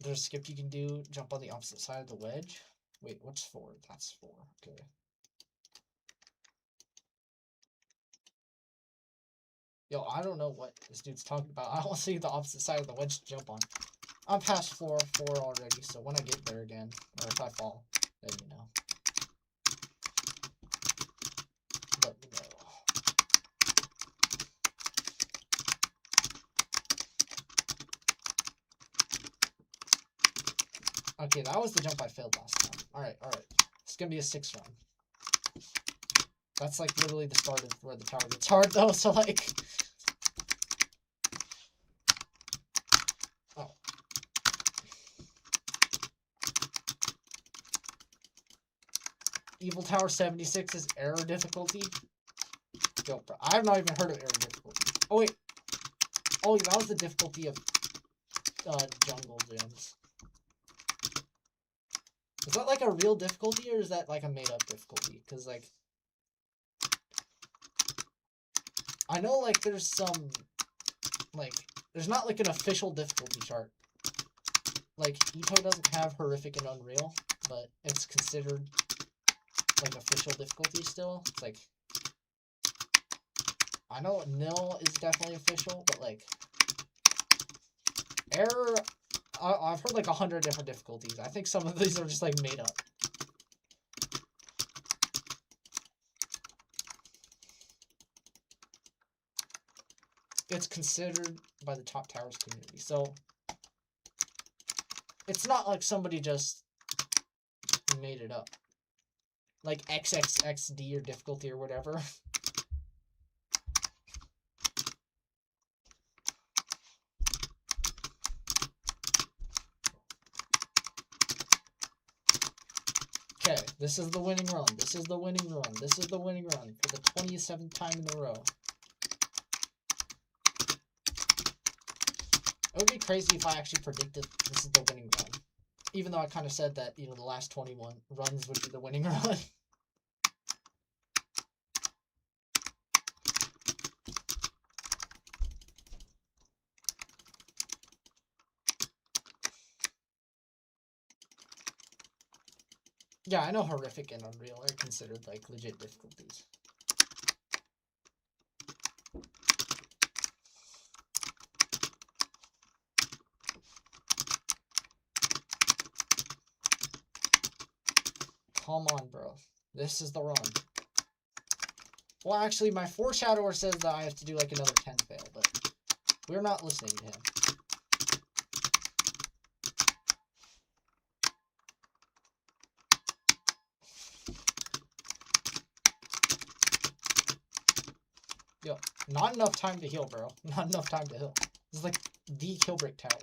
There's a skip you can do, jump on the opposite side of the wedge. Wait, what's 4? That's 4, okay. Yo, I don't know what this dude's talking about. I want to see the opposite side of the wedge to jump on. I'm past floor 4 already, so when I get there again, or if I fall, then you know. Let me know. Okay, that was the jump I failed last time. Alright. It's gonna be a 6 run. That's like literally the start of where the tower gets hard though, so like... Oh. Evil Tower 76 is error difficulty. Yo, bro, I have not even heard of error difficulty. Oh wait. Oh, that was the difficulty of jungle gyms. Is that like a real difficulty or is that like a made up difficulty? Because like... I know, like, there's some, like, there's not, like, an official difficulty chart. Like, EToH doesn't have horrific and unreal, but it's considered, like, official difficulty still. It's like, I know nil is definitely official, but, like, error, I've heard, like, 100 different difficulties. I think some of these are just, like, made up. It's considered by the Top Towers community. So, it's not like somebody just made it up. Like XXXD or difficulty or whatever. Okay, this is the winning run. This is the winning run. This is the winning run for the 27th time in a row. It would be crazy if I actually predicted this is the winning run. Even though I kind of said that, you know, the last 21 runs would be the winning run. Yeah, I know horrific and unreal are considered, like, legit difficulties. Come on, bro. This is the run. Well, actually, my foreshadower says that I have to do, like, another 10 fail, but we're not listening to him. Yo, not enough time to heal, bro. Not enough time to heal. This is, like, the kill break tower.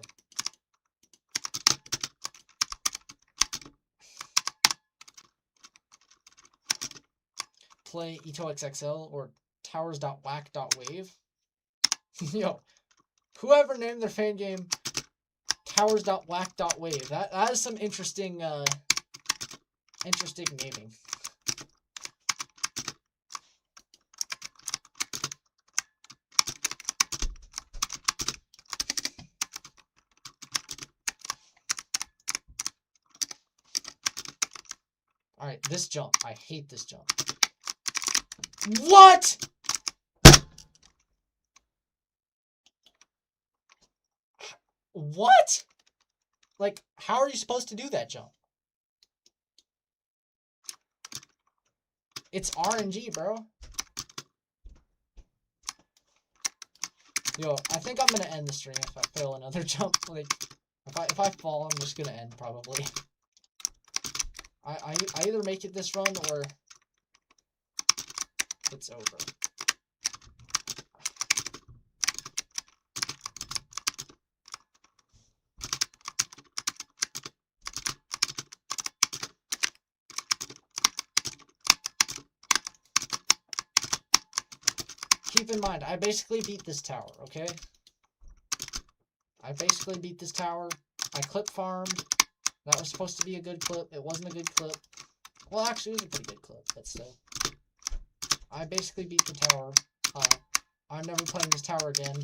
Play EToH XXL or towers.whack.wave. Yo, whoever named their fan game towers.whack.wave, that is some interesting interesting naming. Alright, this jump. I hate this jump. What?! What?! Like, how are you supposed to do that jump? It's RNG, bro. Yo, I think I'm gonna end the stream if I fail another jump. Like, if I fall, I'm just gonna end, probably. I either make it this run, or it's over. Keep in mind, I basically beat this tower, okay? I basically beat this tower. I clip farmed. That was supposed to be a good clip. It wasn't a good clip. Well, actually, it was a pretty good clip, but still. I basically beat the tower. I'm never playing this tower again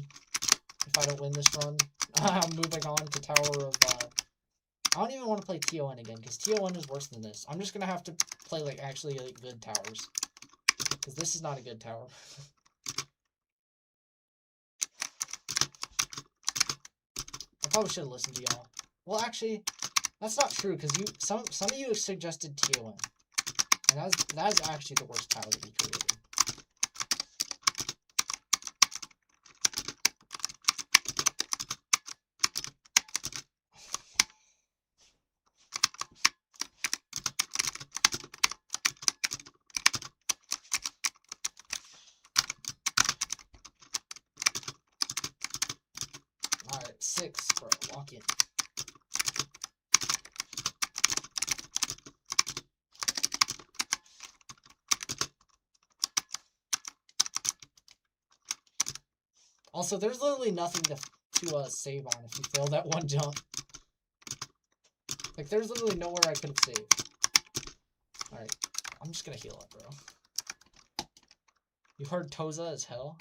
if I don't win this run. I'm moving on to tower of... I don't even want to play TON again, because TON is worse than this. I'm just going to have to play, like, actually, like, good towers. Because this is not a good tower. probably should have listened to y'all. Well, actually, that's not true, because some of you suggested TON. And that is actually the worst tile to be created. Alright, 6, bro. Lock in. Also, there's literally nothing to save on if you fail that one jump. Like, there's literally nowhere I could have saved. Alright, I'm just gonna heal up, bro. You heard Toza as hell?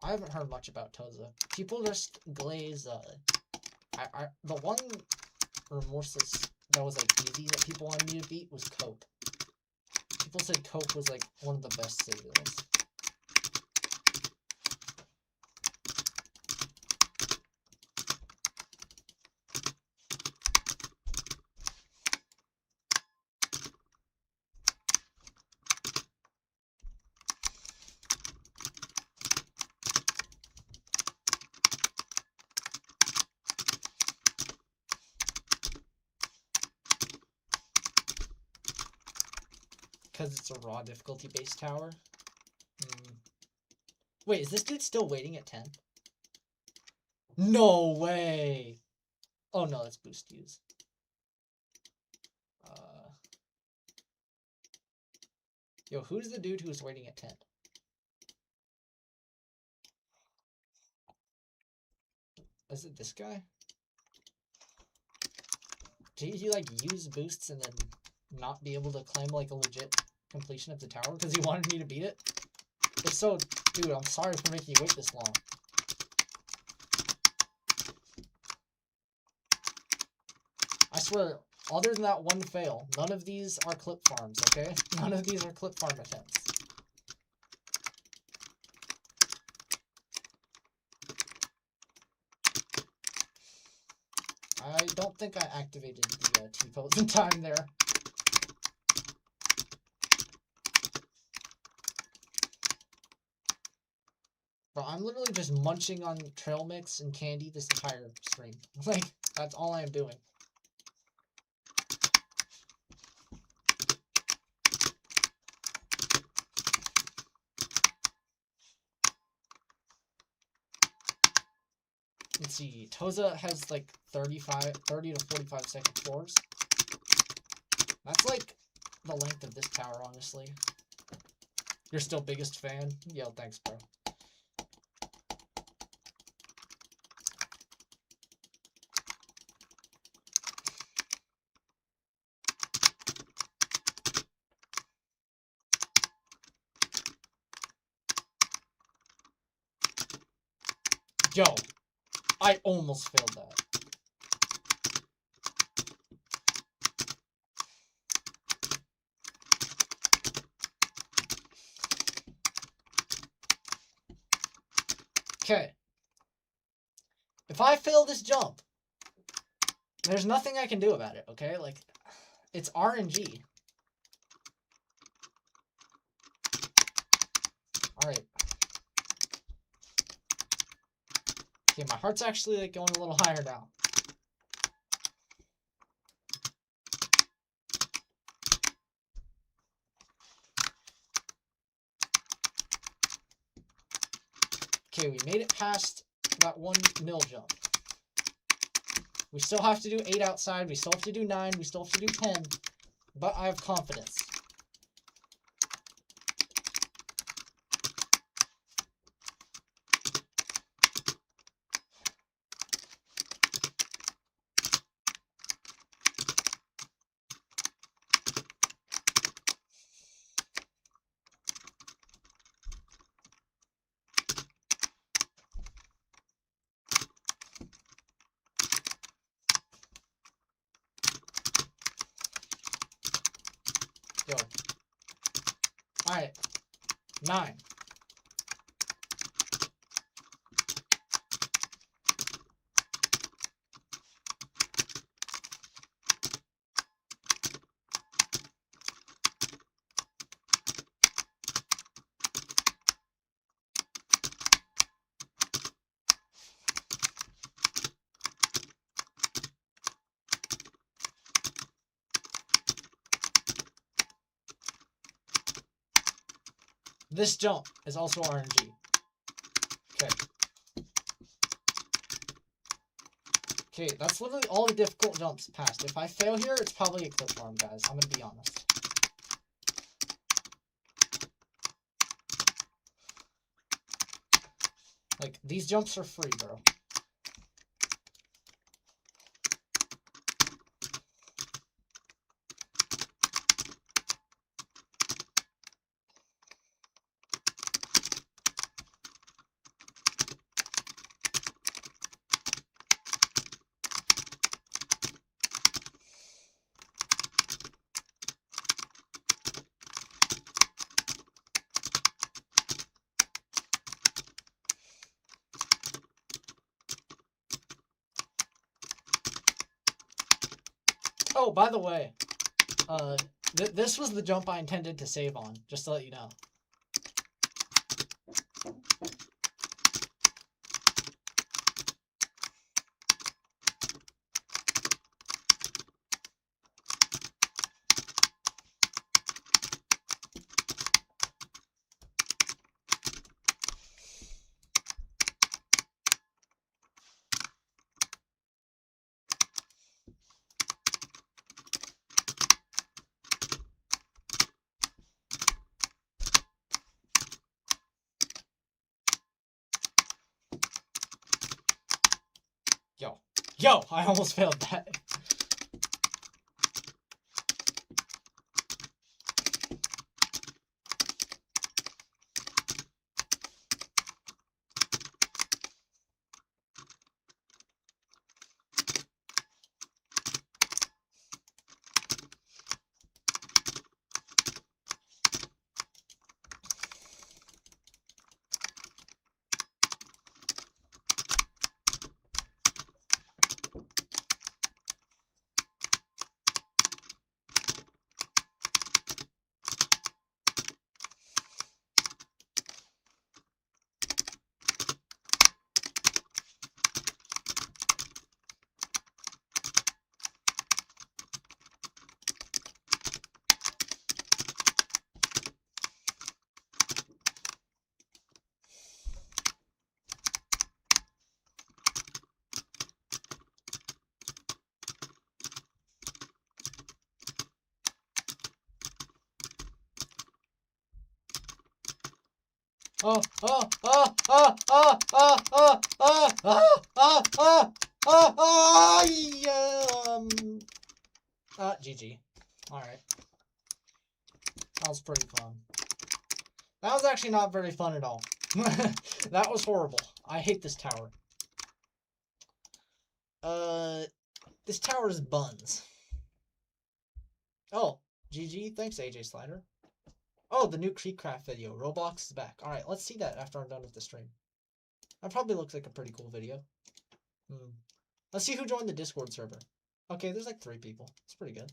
I haven't heard much about Toza. People just glaze, the one remorseless that was, like, easy that people wanted me to beat was Cope. People said Cope was, like, one of the best citadels. Because it's a raw difficulty-based tower. Wait, is this dude still waiting at 10? No way! Oh no, that's boost use. Yo, who's the dude who's waiting at 10? Is it this guy? Did he, like, use boosts and then not be able to claim, like, a legit completion of the tower because he wanted me to beat it? If so, dude, I'm sorry for making you wait this long. I swear, other than that one fail, none of these are clip farms, okay? None of these are clip farm attempts. I don't think I activated the T-pose in time there. Bro, I'm literally just munching on trail mix and candy this entire stream. Like, that's all I am doing. Let's see, Toza has like 30 to 45 second floors. That's like the length of this tower, honestly. You're still biggest fan? Yo, thanks, bro. Yo, I almost failed that. Okay. If I fail this jump, there's nothing I can do about it, okay? Like, it's RNG. Alright. Okay, my heart's actually like going a little higher now. Okay, we made it past that one mill jump. We still have to do 8 outside, we still have to do 9, we still have to do 10. But I have confidence. Go. Alright. 9. This jump is also RNG. Okay. Okay, that's literally all the difficult jumps passed. If I fail here, it's probably a clip farm, guys. I'm gonna be honest. Like, these jumps are free, bro. Oh, by the way, this was the jump I intended to save on, just to let you know. Yo, I almost failed that. GG. Alright. That was pretty fun. That was actually not very fun at all. That was horrible. I hate this tower. This tower is buns. Oh, GG. Thanks, AJ Slider. Oh, the new Creekcraft video. Roblox is back. Alright, let's see that after I'm done with the stream. That probably looks like a pretty cool video. Let's see who joined the Discord server. Okay, there's like 3 people. It's pretty good.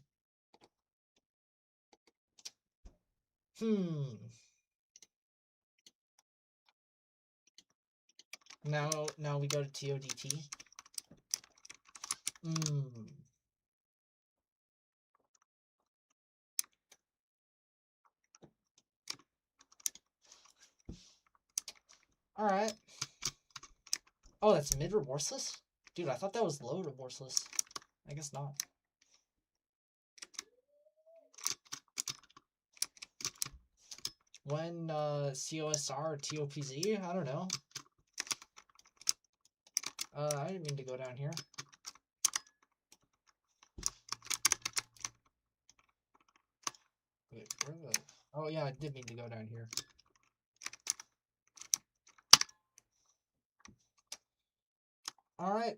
Now we go to TODT. Alright. Oh, that's mid remorseless? Dude, I thought that was low remorseless. I guess not. When COSR or TOPZ? I don't know. I didn't mean to go down here. Wait, where the... Oh yeah, I did mean to go down here. Alright.